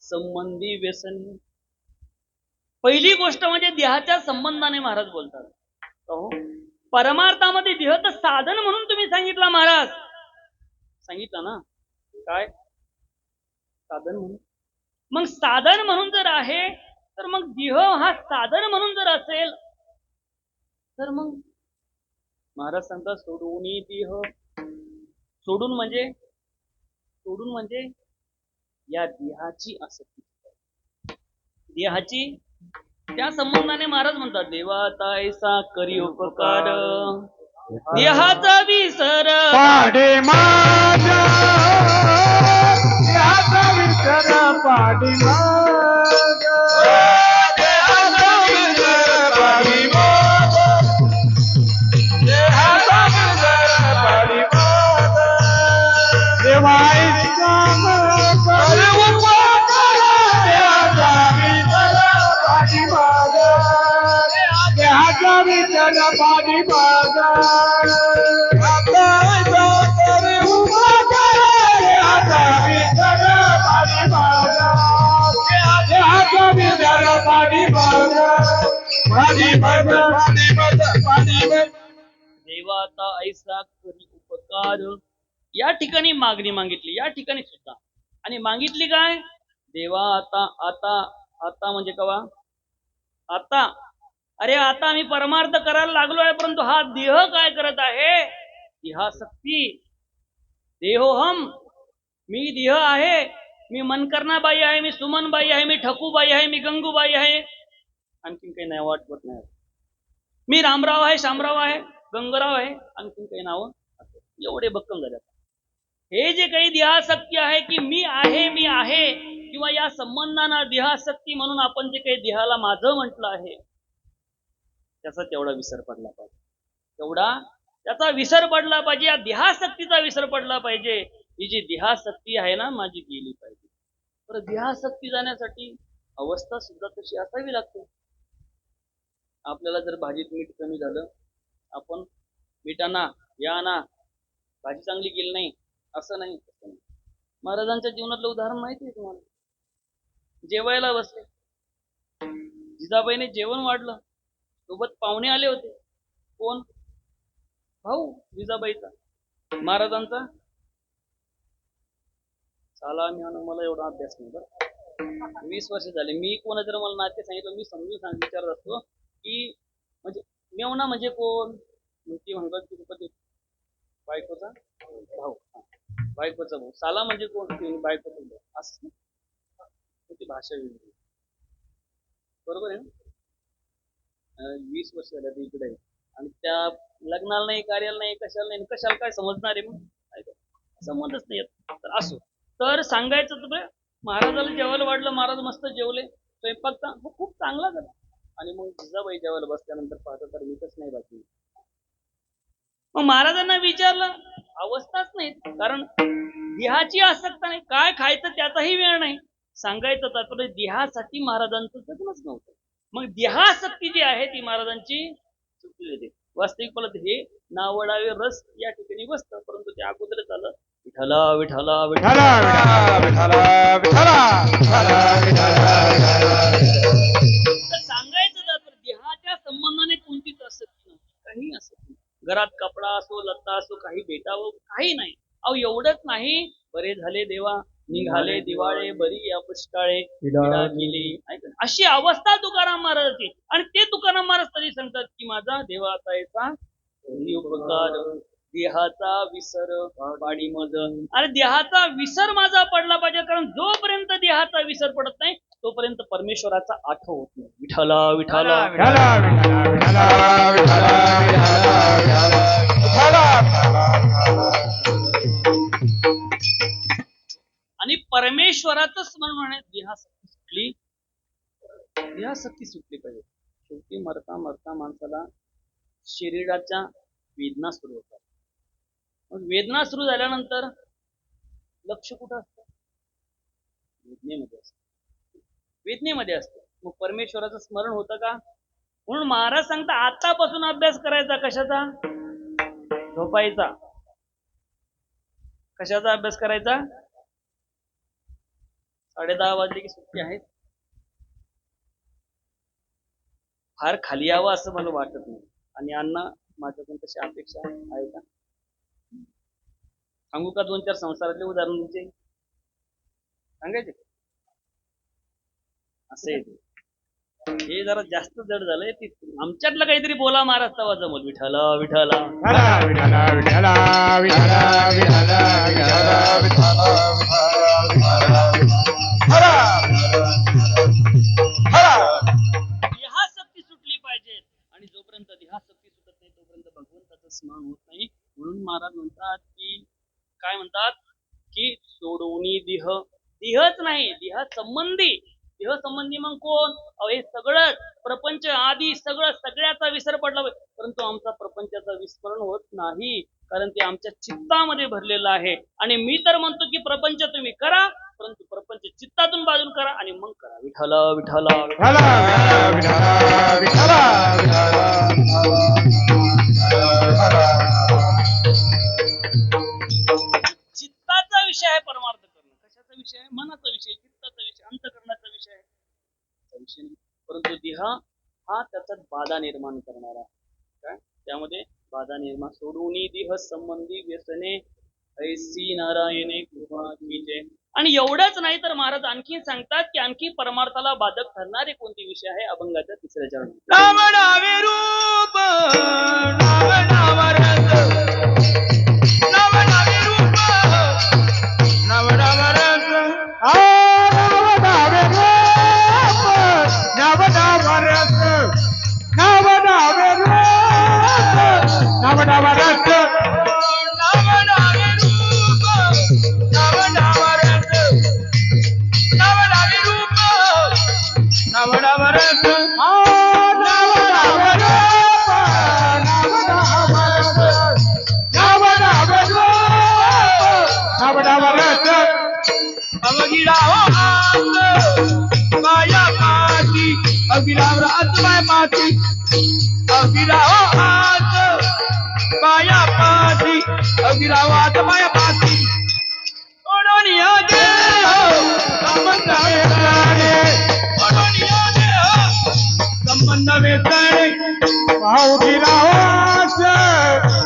संबंधी व्यसनी. पहिली गोष्ट म्हणजे देहाच्या संबंधाने महाराज बोलतात. हो, परमार्थामध्ये देह तर साधन म्हणून तुम्ही सांगितलं महाराज. सांगितलं ना काय साधन म्हणून. मग साधन म्हणून जर आहे तर मग देह हा साधन म्हणून जर असेल तर मग महाराज सांगतात सोडून देह. सोडून म्हणजे या देहाची आसक्ती. देहाची त्या संबंधाने महाराज म्हणतात देवाचा ऐसा करी उपकार देहाचा विसर पाडे माझा देहाचा विसर पाडे माझा देहाचा विसर पाडे माझा देहाचा विसर पाडे माझा देवाई काम करे उपकार देहाचा विसर पाडे माझा देहाचा विसर पाडे माझा देवाचा ऐसा करी उपकार. या ठिकाणी मागणी मागितली, या ठिकाणी सुद्धा. आणि मागितली काय देवा आता आता आता म्हणजे कवा आता. अरे आता आम्ही परमार्थ करायला लागलोय परंतु हा देह काय करत आहे. देहासक्ती. देहोहम. मी देह आहे. मी मनकर्णाबाई आहे. मी सुमनबाई आहे. मी ठकूबाई आहे. मी गंगूबाई आहे. आणखीन काही नाव आठवत नाही. मी रामराव आहे. शामराव आहे. गंगराव आहे. आणखीन काही नाव एवढे भक्कम झाले. हे जे काही देहासक्ती आहे की मी आहे किंवा या संबंधांना देहासक्ती म्हणून आपण जे काही देहाला माझं म्हटलं आहे त्याचा तेवढा विसर पडला पाहिजे. तेवढा त्याचा विसर पडला पाहिजे. या देहासक्तीचा विसर पडला पाहिजे. ही जी देहासक्ती आहे ना माझी गेली पाहिजे. तर देहासक्ती जाण्यासाठी अवस्था सुद्धा तशी असावी लागते. आपल्याला जर भाजीत मीठ कमी झालं आपण मीठाना या ना भाजी चांगली केली नाही असं नाही. महाराजांच्या जीवनातलं उदाहरण माहिती आहे तुम्हाला. जेवायला बसले जिजाबाईने जेवण वाढलं. सोबत पाहुणे आले होते. कोण भाऊ जिजाबाईचा महाराजांचा. साला मला एवढा अभ्यास नाही बरं. 20 वर्ष झाले. मी कोण जर मला नाते सांगितलं मी समजून विचारत असतो की म्हणजे मेवना म्हणजे कोण. ती म्हणतात तिरुपती बायकोचा भाऊ. बायकोचा भाऊ. साला म्हणजे कोण बायकोचा भाऊ असं ती भाषा वेगळी. बरोबर आहे ना. 20 वर्ष झाल्या इकडे आणि त्या लग्नाला नाही कार्याला नाही कशाला काय समजणार आहे. मग संबंधच नाही येत. तर असो तर सांगायचं तर महाराजाला जेवायला वाढलं. महाराज मस्त जेवले. स्वयंपाक खूप चांगला झाला. आणि मग जिजाबाई जेवायला बसल्यानंतर पाहता तर मीच नाही बाकी. मग महाराजांना विचारलं अवस्थाच नाही. कारण देहाची आसक्ता नाही. काय खायचं त्याचाही वेळ नाही. सांगायचं तात्पर्य देहासाठी महाराजांचं जगणच नव्हतं. मग देहासक्ती जी आहे ती महाराजांची चुकली होती. वास्तविक फलत हे नावडावे रस या ठिकाणी बसतं परंतु ते अगोदरच आलं विठला विठला विठला सांगायचं तात्पर्य देहाच्या संबंधाने कोणतीच आसक्ती नव्हती. काही आसक्ती नाही. घरात कपडा असो लत्ता असो काही भेटावं काही नाही. अहो एवढंच नाही. बरे झाले देवा निघाले दिवाळे बरी या पुष्काळे केली. अशी अवस्था तुकाराम महाराजांची. आणि ते तुकाराम महाराज तरी सांगतात की माझा देवाचा याचा उपकार देहाचा विसर पाडी मज. आणि देहाचा विसर माझा पडला पाहिजे. कारण जोपर्यंत देहाचा विसर पडत नाही तोपर्यंत परमेश्वराचा आठव होत नाही. विठला विठला आणि परमेश्वराचं स्मरण होणे देहासक्ती सुटली पाहिजे. शेवटी मरता मरता माणसाला शरीराच्या वेदना सुरू होतात. मग वेदना सुरू झाल्यानंतर लक्ष कुठं असतं. वेदनेमध्ये असतं. मग परमेश्वराचं स्मरण होतं का. म्हणून महाराज सांगता आतापासून अभ्यास करायचा. कशाचा झोपायचा. कशाचा अभ्यास करायचा? 10:30 वाजले की सुट्टी आहे. फार खाली यावं असं मला वाटत नाही. आणि अण्णा माझ्याकडून तशी अपेक्षा आहे का? सांगू का 2-4 संसारातले उदाहरण तुमचे सांगायचे? असे हे जरा जास्त जड झालंय. ती आमच्यातलं काहीतरी बोला महाराज तवा जमल. विठाला विठाला विठाला विठाला विठाला विठाला विठाला विठाला देहासक्ती सुटली पाहिजे. आणि जोपर्यंत देहासक्ती सुटत नाही तोपर्यंत भगवंताचं स्मरण होत नाही. म्हणून महाराज म्हणतात की काय म्हणतात की सोडवणी देहच नाही, देह संबंधी. देह संबंधी मग कोण? हे सगळंच प्रपंच आधी सगळ्याचा विसर पडला. परंतु आमचा प्रपंचाचा विस्मरण होत नाही, कारण ते आमच्या चित्तामध्ये भरलेलं आहे. आणि मी तर म्हणतो की प्रपंच तुम्ही करा, परंतु प्रपंच चित्तातून बाजून करा आणि मग करा. विठाला विठाला विठाला विठाला विठाला चित्ताचा विषय आहे परमार्थ करणं. कशाचा विषय आहे? मनाचा विषय, चित्ताचा विषय, अंतकरणाचा विषय आहे. परंतु देह हा त्याच्यात बाधा निर्माण करणारा. काय त्यामध्ये बाधा निर्माण. सोडवणी देह संबंधी व्यसने ऐसी नारायणे कृपा कीजे. आणि एवढंच नाही तर महाराज आणखी सांगतात की आणखी परमार्थाला बाधक ठरणारे कोणते विषय आहे? अभंगाच्या 3ऱ्या चरणात. नाम नावे रूप नाम नाम रस नाम नावे रूप नाम नाम रस नाम नावे रूप नाम नाम रस नाम नावे रूप नाम नाम रस नाम नावे रूप नाम नाम रस नाम नावे रूप नाम नाम रस अभिराम रात माया पाती अभिराम हात माया पाती अभिरावात माया पाती ओढोनिया दे संबंध वेचाणे ओढोनिया दे संबंध वेचाणे अभिरावात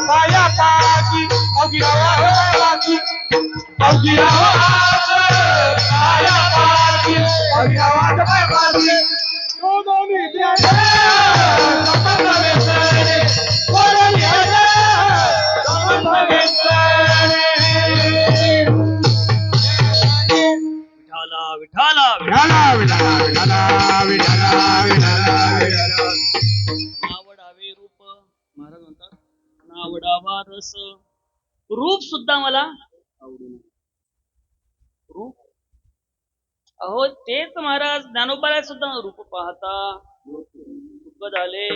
माया पाती अभिरावात पाती अभिरावात माया पाती अभिरावात माया पाती नावडावे रूप. महाराज म्हणतात नावडावा रस. रूप सुद्धा मला आवडू नये. रूप अहो तेच महाराज ज्ञानोबाला सुद्धा रूप पाहता दुःख झाले.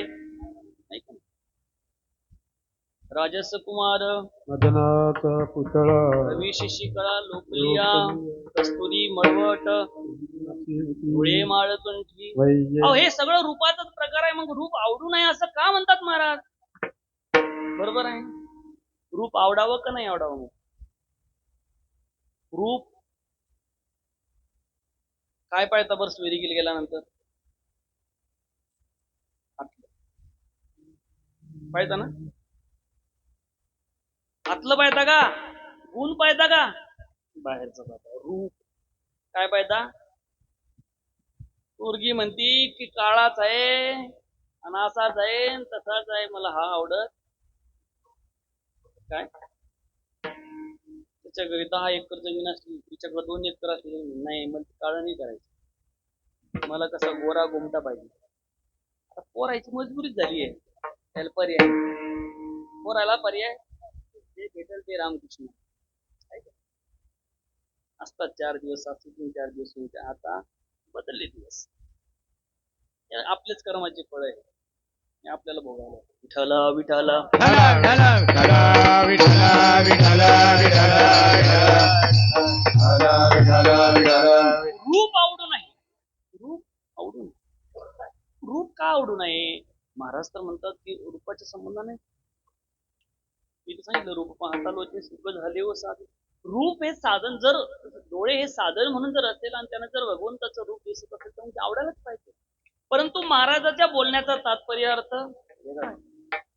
राजस कुमार मदनाथ पुतळ रवी शिशिकळा लोकलिया कस्तुरी मळवट धुळे माळतुंठी. अहो हे सगळं रूपाचाच प्रकार आहे. मग रूप आवडू नये असं का म्हणतात महाराज? बरोबर आहे. रूप आवडावं का नाही आवडावं? रूप काय पाहता बरं स्वेरीगीला गेल्यानंतर? पाहता ना? आतलं पाहता का? गुण पाहता का? बाहेरचं पाहता. रूप काय पाहता? पोरगी म्हणती की काळाच आहे आणि असाच आहे तसाच आहे, मला हा आवडत. काय त्याच्या घरी 10 एकर जमीन असली, तिच्याकडे 2 एकर असली, नाही मग काळं नाही करायचं, मला कसा गोरा गोमटा पाहिजे. आता पोरायची मजबुरीच झाली आहे. त्याला पर्याय, पोराला पर्याय जे भेटेल ते रामकृष्ण असतात. 4 दिवस असतात, 3-4 दिवस होते. आता बदलले दिवस. आपलेच कर्माचे फळ आहे, आपल्याला भोगायला. विठाला विठाला रूप आवडू नाही. रूप आवडू नये. रूप का आवडू नये? महाराज तर म्हणतात की रूपाच्या संबंधाने मी तर सांगितलं रूप पाहता लोचे सुख झाले व साधे. रूप हे साधन, जर डोळे हे साधन म्हणून जर असेल आणि त्यांना जर भगवंताचं रूप दिसत असेल तर म्हणजे आवडायलाच पाहिजे. परंतु महाराजाच्या बोलण्याचा तात्पर्य अर्थ वेगळा आहे.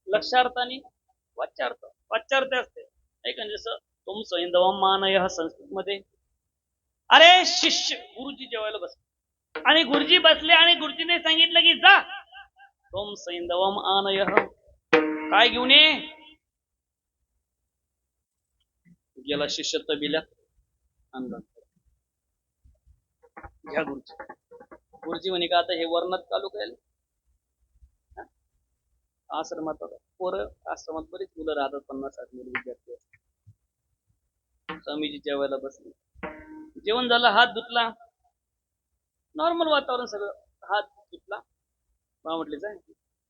लक्षार्थाने वाच्यार्थ, वाच्यार्थ असते ऐका. जसं तुम सैंधवम मानय संस्कृत मध्ये, अरे शिष्य गुरुजी जेवायला बसले आणि गुरुजी बसले आणि गुरुजीने सांगितलं की जा तुम सैंधवम आनय, काय घेऊन ये. गेला शिष्य तबिल्यात आणलं, घ्या गुरुजी. गुरुजी म्हणे का आता हे वर्णात चालू केले. आश्रमात पोरं, आश्रमात बरीच मुलं राहतात, 50-60 मुलं विद्यार्थी असतात. स्वामीजी जेवायला बसले, जेवण झालं, हात धुतला, नॉर्मल वातावरण सगळं, हात धुतला. मला म्हटले जाय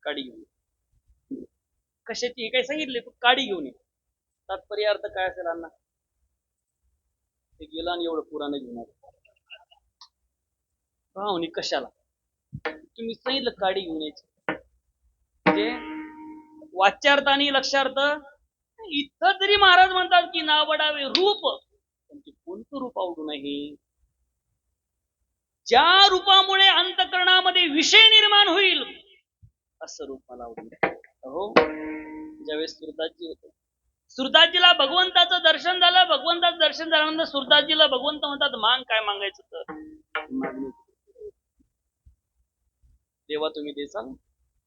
काडी घेऊन ये. कशाची हे काय सांगितले, काडी घेऊन ये. तात्पर्य अर्थ काय असेल अण्णा? ते गेला आणि एवढं पुराण घेऊन आलं. भावनी कशाला तुम्ही सांगितलं काडी घेऊन यायची. म्हणजे वाच्यार्थ आणि लक्षार्थ. इथं तरी महाराज म्हणतात की नावडावे रूप, पण ते कोणतं रूप आवडू नये. ज्या रूपामुळे अंतकरणामध्ये विषय निर्माण होईल असं रूप मला आवडलं. हो, ज्यावेळेस सुरदासजी होते, सुरदासजीला भगवंताचं दर्शन झालं. भगवंताचं दर्शन झाल्यानंतर सुरदासजीला भगवंत म्हणतात माग काय मागायचं तर. देवा तुम्ही देसाल?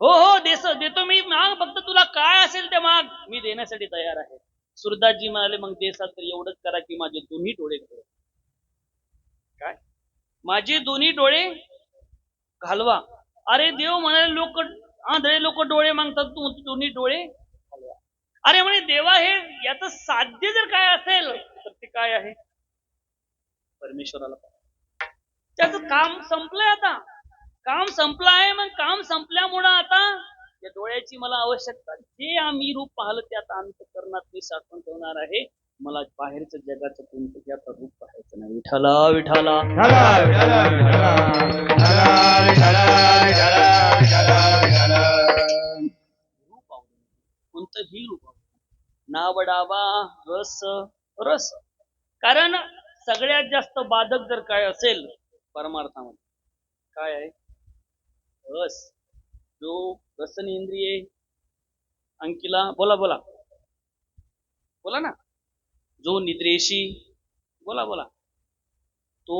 हो हो देतो मी, माग फक्त तुला काय असेल ते माग, मी देण्यासाठी तयार आहे. सुरदासजी म्हणाले मग देसाल तर एवढंच करा की माझे दोन्ही डोळे घालवा. काय? माझे दोन्ही डोळे घालवा. अरे देव म्हणाले लोक आंधळे लोक डोळे मागतात, तू दोन्ही डोळे घालवा. अरे म्हणे देवा हे याचं साध्य जर काय असेल तर ते काय आहे? परमेश्वराला. त्याचं काम संपलंय आता, काम संपलं आहे. मग काम संपल्यामुळं आता या डोळ्याची मला आवश्यकता. जे आम्ही रूप पाहिलं ते आता अंतःकरणात मी साठवून ठेवणार आहे. मला बाहेरचं जगाचं कोणतंही आता रूप पाहायचं नाही. विठ्ठला विठ्ठला रूप कोणतंही रूप नावडावा रस रस. कारण सगळ्यात जास्त बाधक जर काय असेल परमार्थामध्ये काय आहे? रस. जो रसनेंद्रिय अंकिला बोला बोला बोला ना, जो निद्रेशी बोला बोला, तो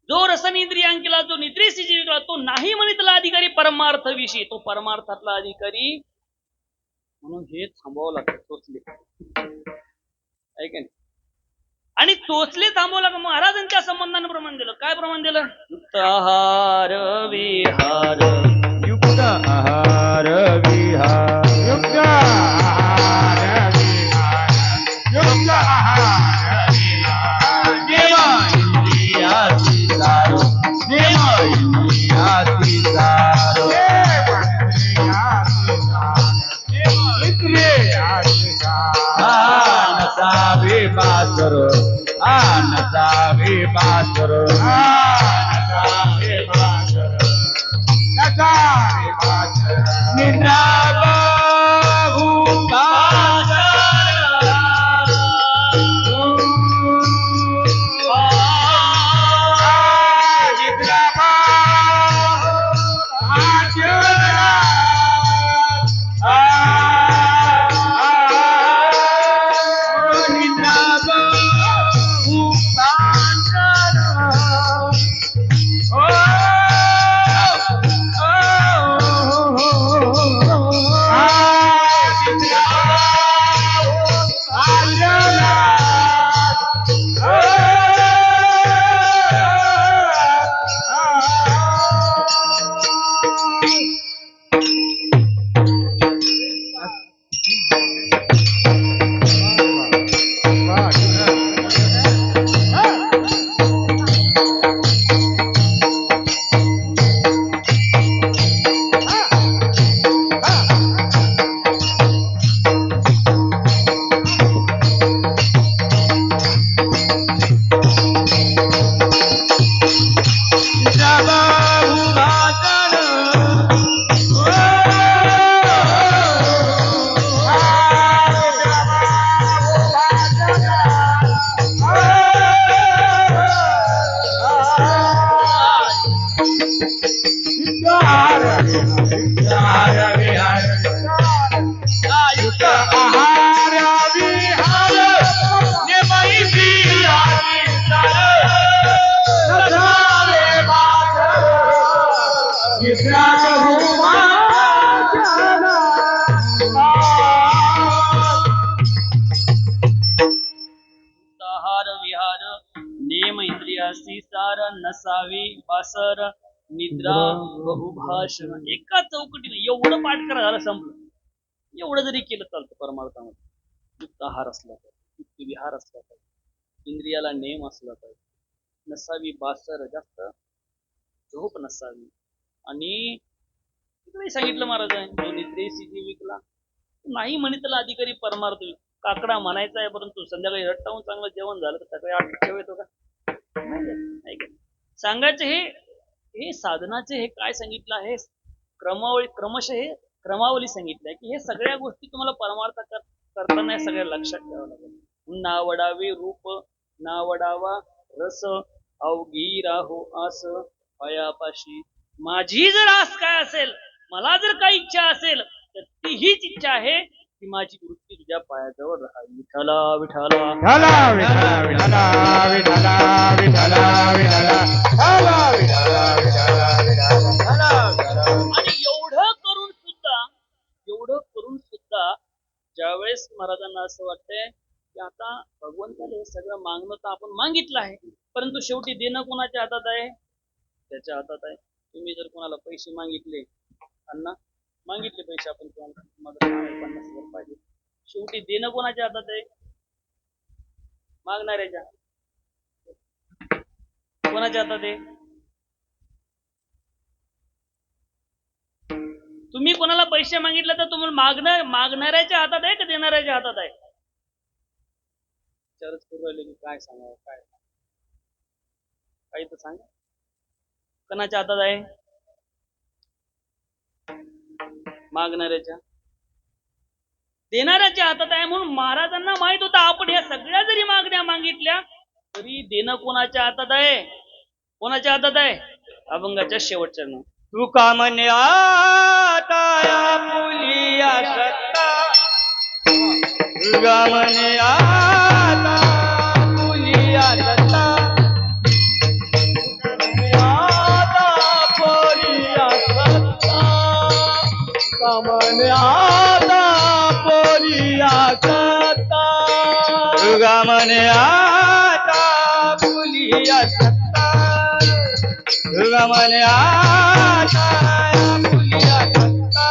जो रसनेंद्रिय अंकिला, जो निद्रेशी जीविकला, तो नाही म्हणितला अधिकारी परमार्थ विषयी, तो परमार्थातला अधिकारी. म्हणून हे थांबवावं लागतं. तोचले ऐक नाही, आणि तोचले थांबवला. महाराजांच्या संबंधाने प्रमाण दिलं. काय प्रमाण दिलं? युक्त आहार विहार, युक्त आहार विहार, युक्त आहार विहार, युक्त आहार विहार. देव इंद्रियाची दारू, देव इंद्रियाची दारू, देव इंद्रियाची दारू, इंद्रियाची दारू. नसावे बासर, नसावे बासर, नसावे बासर, नसावे बासर. निद्रा बहु बासर, निद्रा बहु बासर. नसावी बासर निद्रा बहुभाषण. एका चौकटीने एवढं पाठ करा झालं संपलं. एवढं जरी केलं चालतं परमार्थामध्ये. युक्त आहार असला पाहिजे, युक्त विहार असला पाहिजे, इंद्रियाला नेम असला पाहिजे, नसावी बासर जास्त झोप नसावी. आणि तिकडे सांगितलं महाराजांनी जो निद्रेसी जीविकला नाही म्हणे त्याला अधिकारी परमार्थ. काकडा म्हणायचा आहे परंतु संध्याकाळी रट्टावून चांगलं जेवण झालं तर सकाळी 8 ठेव येतो का? नाही का? सांगायचं हे साधनाचे हे काय सांगितलं आहे क्रमावली, क्रमशः हे क्रमावली सांगितलंय की हे सगळ्या गोष्टी तुम्हाला परमार्थ करताना सगळ्या लक्षात ठेवावं लागेल. नावडावे रूप नावडावा रस अवघी राहो आस पायापाशी. माझी जर आस काय असेल, मला जर काही इच्छा असेल तर ती हीच इच्छा आहे की माझी वृत्ती तुझ्या पायाजवळ राहावी. विठ्ठला विठ्ठला विठ्ठला विठ्ठला विठ्ठला विठ्ठला विठ्ठला विठ्ठला विठ्ठला विठ्ठला विठ्ठला. आणि एवढं करून सुद्धा ज्यावेळेस महाराजांना असं वाटतंय की आता भगवंताला हे सगळं मागणं तर आपण मागितलं आहे, परंतु शेवटी देणं कोणाच्या हातात आहे? त्याच्या हातात आहे. तुम्ही जर कोणाला पैसे मागितले, अण्णा मागितले पैसे आपण तुम्हाला 50,000 पाहिजे, शेवटी देणं कोणाच्या हातात आहे? मागणाऱ्याच्या. कोणाच्या हातात आहे? तुम्ही कोणाला पैसे मागितले तर तुम्हाला मागणाऱ्याच्या हातात आहे का देणाऱ्याच्या हातात आहे? विचारच करू राहिले की काय सांगावं, काय काही तर सांगा. कोणाच्या हातात आहे? मागणाऱ्याच्या. देणाऱ्याच्या हातात आहे. म्हणून महाराजांना माहित होतं आपण ह्या सगळ्या जरी मागण्या मागितल्या तरी देणं कोणाच्या हातात आहे? कोणाच्या हातात आहे? अभंगाच्या शेवटच्या ना तुका म्हणे आता पुलिया सत्ता. तुका म्हणे आता पुलिया सत्ता. आता पुलिया सत्ता. तुका म्हणे आता पुलिया सत्ता. तुका म्हणे आता पुलिया सत्ता. तुका म्हणे आता पुलिया सत्ता.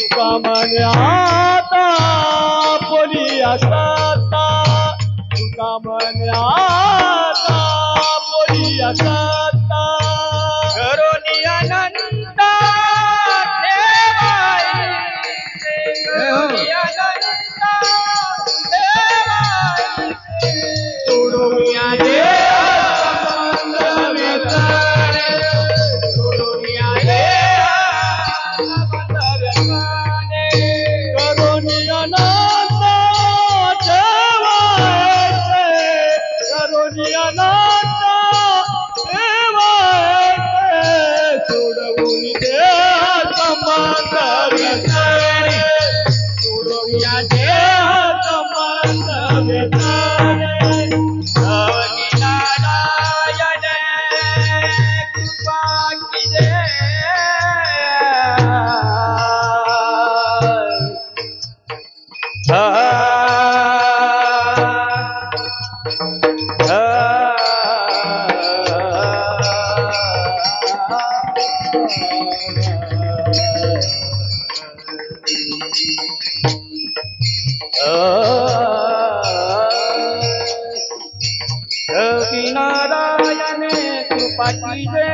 तुका म्हणे आता पुलिया सत्ता. तुका म्हणे आता पुलिया सत्ता. करोनी अनंत ठेवायचे. करोनी अनंत ठेवायचे. सोडूया नारायण कृपा कीजे.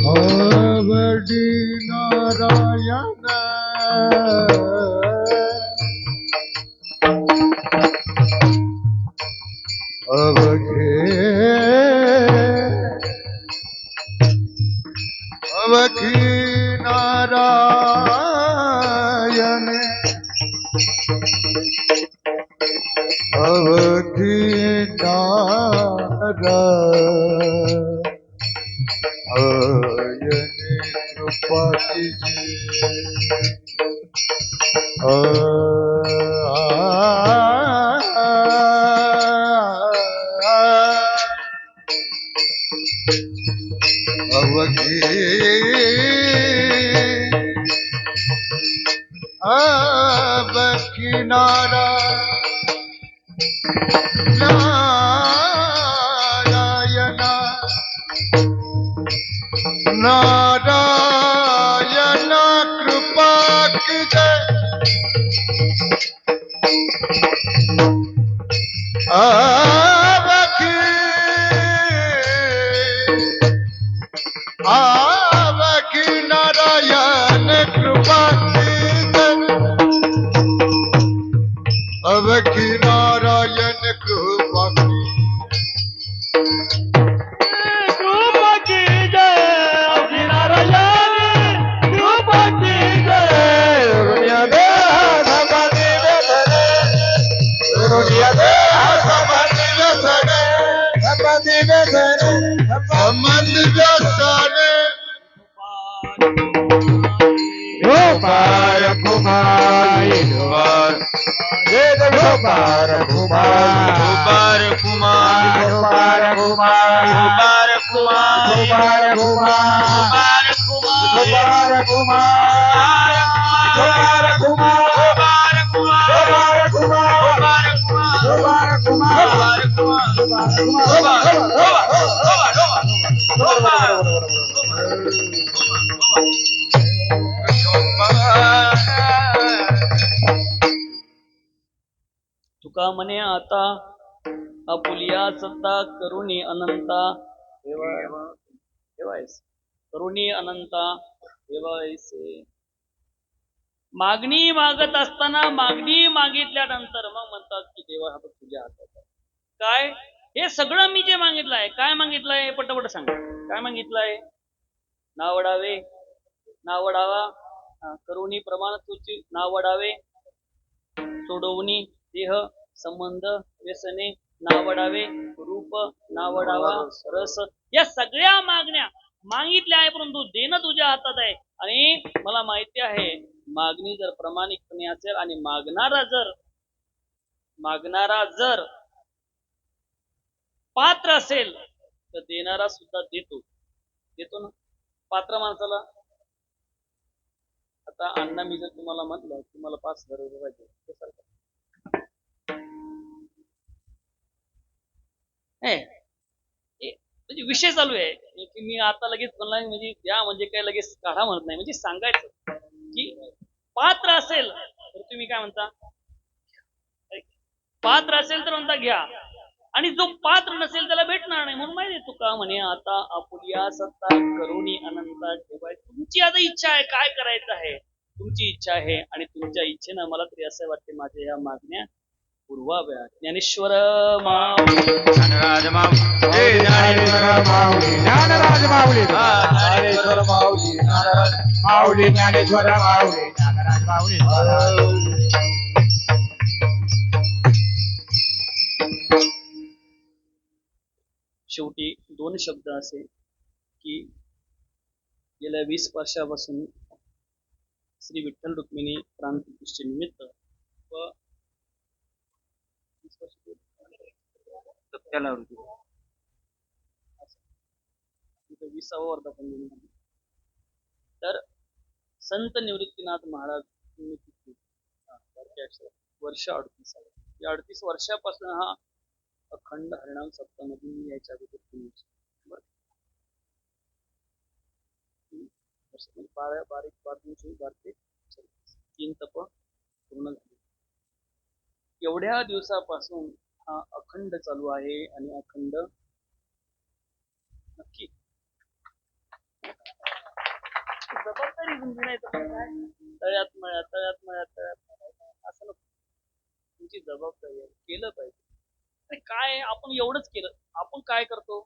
आवडी नारायण अवघे अवघी नारायण अवघी नारायण कृपा अवघे अवघी नारायण नारायण कृपा की जय आवकी आवकी नारायण कृपा की जय आवकी नारायण कृपा की कृपा की जय अवघी नारायण कृपा की जय दुनिया दे समाधी व्यसने दुनिया दे समाधी व्यसने समाधी व्यसने संबंध व्यसने गोपाल कुमारी गोपाल वेद गोपाल कुमार गोपाल कुमार गोपाल कुमार गोपाल कुमार गोपाल कुमार गोपाल कुमार गोपाल कुमार गोपाल कुमार गोपाल कुमार तुका म्हणे आता आपुलिया सत्ता करुणी अनंता ठेवायस करुणी अनंता ठेवायसे मागणी मागत असताना मागणी मागितल्यानंतर मग म्हणतात की देवा हा बघ तुझ्या हातात आहे. काय हे सगळं मी जे मागितलंय काय मागितलंय पटपट सांग काय मागितलंय नावडावे नावडावा करुणी प्रमाण तुझी नावडावे सोडवणी देह संबंध व्यसने नावडावे रूप नावडावा रस या सगळ्या मागण्या मागितल्या आहे परंतु देणं तुझ्या हातात आहे आणि मला माहिती आहे मागणी जर प्रामाणिकपणे असेल आणि मागणारा जर पात्र असेल तर देणारा सुद्धा देतो ना पात्र माणसाला आता अण्णा मी जर तुम्हाला म्हटलं तुम्हाला 5,000 रुपये पाहिजे ते सारखं म्हणजे विषय चालू आहे की मी आता लगेच ऑनलाईन म्हणजे द्या म्हणजे काय लगेच काढा म्हणत नाही म्हणजे सांगायचं की पात्र असेल तर तुम्ही काय म्हणता पात्र असेल तर म्हणता घ्या आणि जो पात्र नसेल त्याला भेटणार नाही म्हणून माहिती तुका म्हणे आता आपुलिया सत्ता करुणी अनंता ठेवाय तुमची आता इच्छा आहे काय करायचं आहे तुमची इच्छा आहे आणि तुमच्या इच्छेनं मला तरी असं वाटते माझ्या या मागण्या पूर्वाव्या ज्ञानेश्वर ज्ञानराज माऊली ज्ञानराज माऊली ज्ञानेश्वर माऊली माऊली ज्ञानेश्वर माऊली ज्ञानराज माऊली शेवटी 2 शब्द असे की गेल्या 20 वर्षापासून श्री विठ्ठल रुक्मिणी क्रांती निमित्त व 20वा वर्धापन दिन तर संत निवृत्तीनाथ महाराज वर्ष 38 या 38 वर्षापासून हा अखंड हरिनाम सप्तामध्ये मी याच्या अगोदर बारीक 3 तप पूर्ण झाले एवढ्या दिवसापासून हा अखंड चालू आहे आणि अखंड नक्की जबाबदारी म्हणजे नाही तर मग काय तळ्यात मळ्यात तळ्यात मळ्यात तळ्यात मळ्यात असं नको. तुमची जबाबदारी आहे केलं पाहिजे. अरे काय आहे, आपण एवढंच केलं आपण काय करतो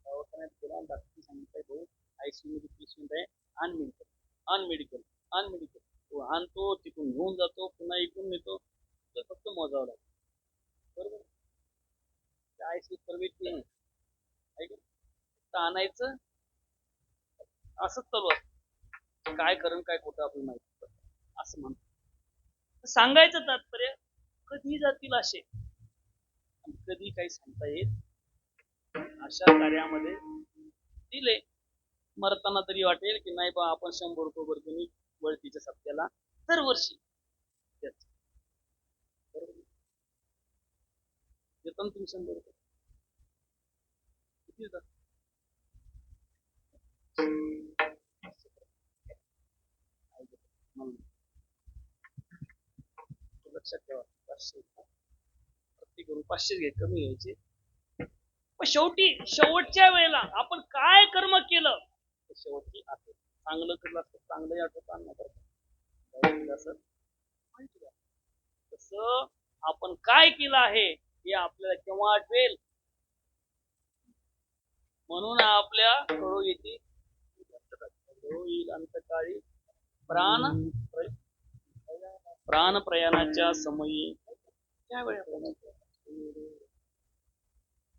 दवाखान्यात गेला डॉक्टर सांगितलंय भाऊ आयसीयू मध्ये पेशंट आहे अनमेडिकल अनमेडिकल अनमेडिकल तो आणतो तिथून घेऊन जातो पुन्हा इकडून नेतो तर फक्त मोजावं लागतं बरोबर आयसीयू परवेट नाही आहे का? फक्त आणायचं असंच चालू असतं काय करण काय खोटं आपल्याला माहिती पडतं असं म्हणतो सांगायचं तात्पर्य कधी जातील असे आणि कधी काही सांगता येत अशा कार्यामध्ये दिले मरताना तरी वाटेल की नाही बा आपण 100 रुपये वर्गणी वळतीच्या सप्त्याला दरवर्षी द्यायचं. बरोबर देतो ना तुम्ही 100 रुपये किती देतात लक्षात ठेवा 500 प्रत्येक करून 500 घे कमी घ्यायचे पण शेवटी शेवटच्या वेळेला आपण काय कर्म केलं ते शेवटी आठवत चांगलं केलं असतं चांगलंही आठवत आणलं असं माहिती तसं आपण काय केलं आहे हे आपल्याला केव्हा आठवेल म्हणून आपल्या कळू येते येईल अंतकाळी प्राण प्रयाणाच्या समयी त्यावेळेला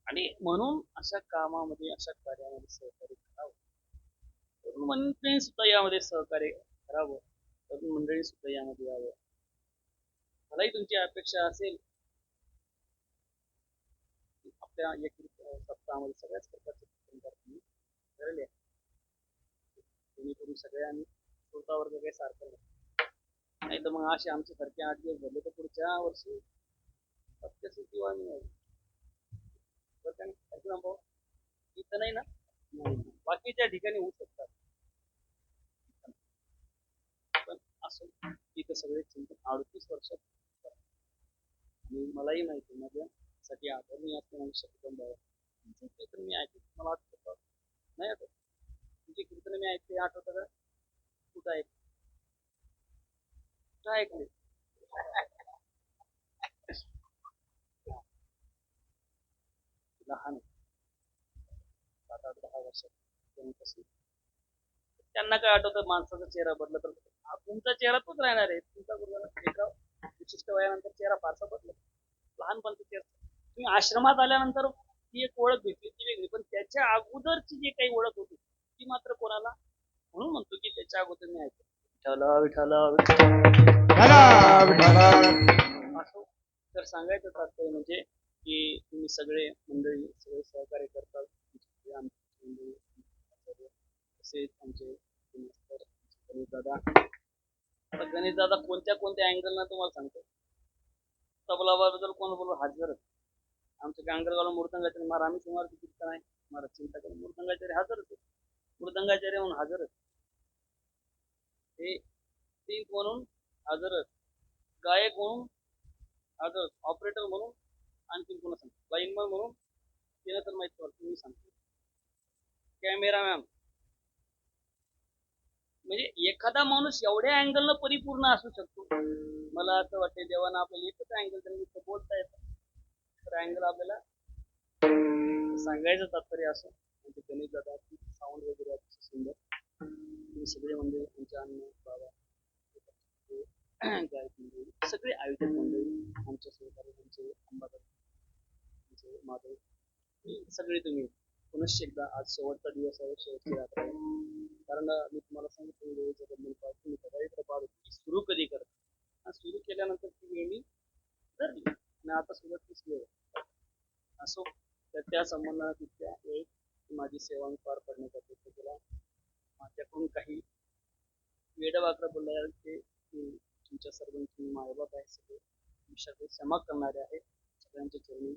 आणि म्हणून अशा कामामध्ये अशा कार्यामध्ये सहकार्य करावं तरुण मंडळी सुद्धा यामध्ये सहकार्य करावं तरुण मंडळी सुद्धा यामध्ये यावं मलाही तुमची अपेक्षा असेल आपल्या या सप्ताहामध्ये सगळ्याच प्रकारचे तुम्ही ठरले जेणेकरून सगळ्यांनी श्रोता वर्ग काही सारखं नाही तर मग असे आमच्या सारखे 8 दिवस झाले तर पुढच्या वर्षी सत्यसिद्धी वाणी इथं नाही ना बाकीच्या ठिकाणी होऊ शकतात पण असं इथं सगळे चिंतन 38 वर्षात आणि मलाही माहिती माझ्यासाठी आदरणीय असणे आवश्यक तुमचे कीर्तन मी ऐकले मला आठवत नाही आठवत तुमचे कीर्तन मी ऐकले आठवत का कुठं ऐकले लहान 7-8-10 वर्षात त्यांना काय आठवतं माणसाचा चेहरा बदलला तर तुमचा चेहरा तोच राहणार आहे तुमचा एका विशिष्ट वयानंतर चेहरा फारसा बदलत लहानपणचा चेहरा तुम्ही आश्रमात आल्यानंतर ती एक ओळख भेटली ती वेगळी पण त्याच्या अगोदरची जी काही ओळख होती ती मात्र कोणाला म्हणून म्हणतो की त्याच्या अगोदर मी ऐकतो असं तर सांगायचं तात्पर्य म्हणजे की तुम्ही सगळे मंडळी सगळे सहकार्य करतात तसेच आमचे गणेश दादा आता गणेश दादा कोणत्या अँगल ना तुम्हाला सांगतो तबलाबद्दल कोण बोलू हजरच आमच्या गांगरगावला मृदंगाचार्य महाराज आम्ही तुम्हाला कीर्तन आहे महाराज चिंता करून मृदंगाचार्य हजरच आहे मृदंगाचार्य म्हणून हजरच हे सिंग म्हणून हजरच गायक म्हणून हजर ऑपरेटर म्हणून आणखी पुन्हा सांगतो लाईनमॅन म्हणून तिला तर माहित पडतो मी सांगतो कॅमेरामॅन म्हणजे एखादा माणूस एवढ्या अँगलनं परिपूर्ण असू शकतो मला असं वाटतं देवानं आपल्याला एकच अँगल त्यांनी बोलता येतं तर अँगल आपल्याला सांगायचं तात्पर्य असं म्हणजे गणेश दादा साऊंड वगैरे अतिशय सुंदर तुम्ही सगळे म्हणजे आमच्या अन्न बाबा गायक मंडळी सगळे आयोजक मंडळी आमच्या सहकारी आमचे अंबादार माधव सगळे तुम्ही पुनश्च एकदा आज शेवटचा दिवस आहे शेवटची रात्र आहे कारण मी तुम्हाला सांगितलं वेळेचं बंधन तुम्ही सगळ्या सुरू कधी करता सुरू केल्यानंतर ती वेळ मी धरली आणि आता सुद्धा तीच वेळ असो तर त्या संबंधाने तितक्या वेळेत माझी सेवा पार पडण्याचा प्रयत्न केला माझ्याकडून काही वेडवाकडं बोलला ते तुमच्या सर्वांची मायबाप आहे सगळे विषयात क्षमा करणारे आहे सगळ्यांच्या चरणी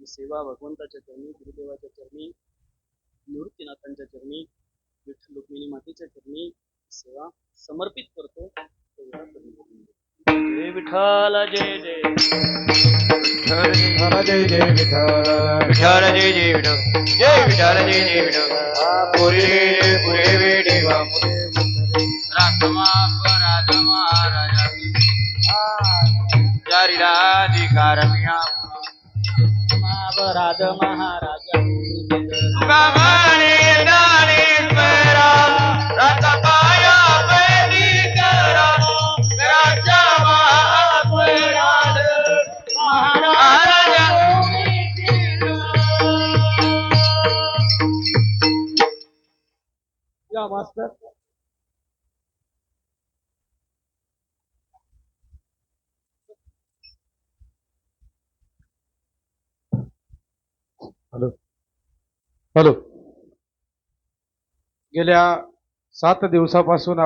ही सेवा भगवंताच्या चरणी गुरुदेवाच्या चरणी निवृत्तीनाथांच्या चरणी विठ्ठल रुक्मिणी मातेच्या चरणी सेवा समर्पित करतो जय विठ्ठल जय जय जय जय विठ्ठल विठ्ठल जय जय विठ्ठल जय विठ्ठल जय जय विठ्ठल पुरी पुरे वेडेवा राधमा महाराजा जारीराधिकार मिया राध महाराजा गाणे ज्ञानेश्वरा रथपाया पैदी करा राजा महापराध महाराजा या मास्तर हॅलो हॅलो गेल्या 7 दिवसापासून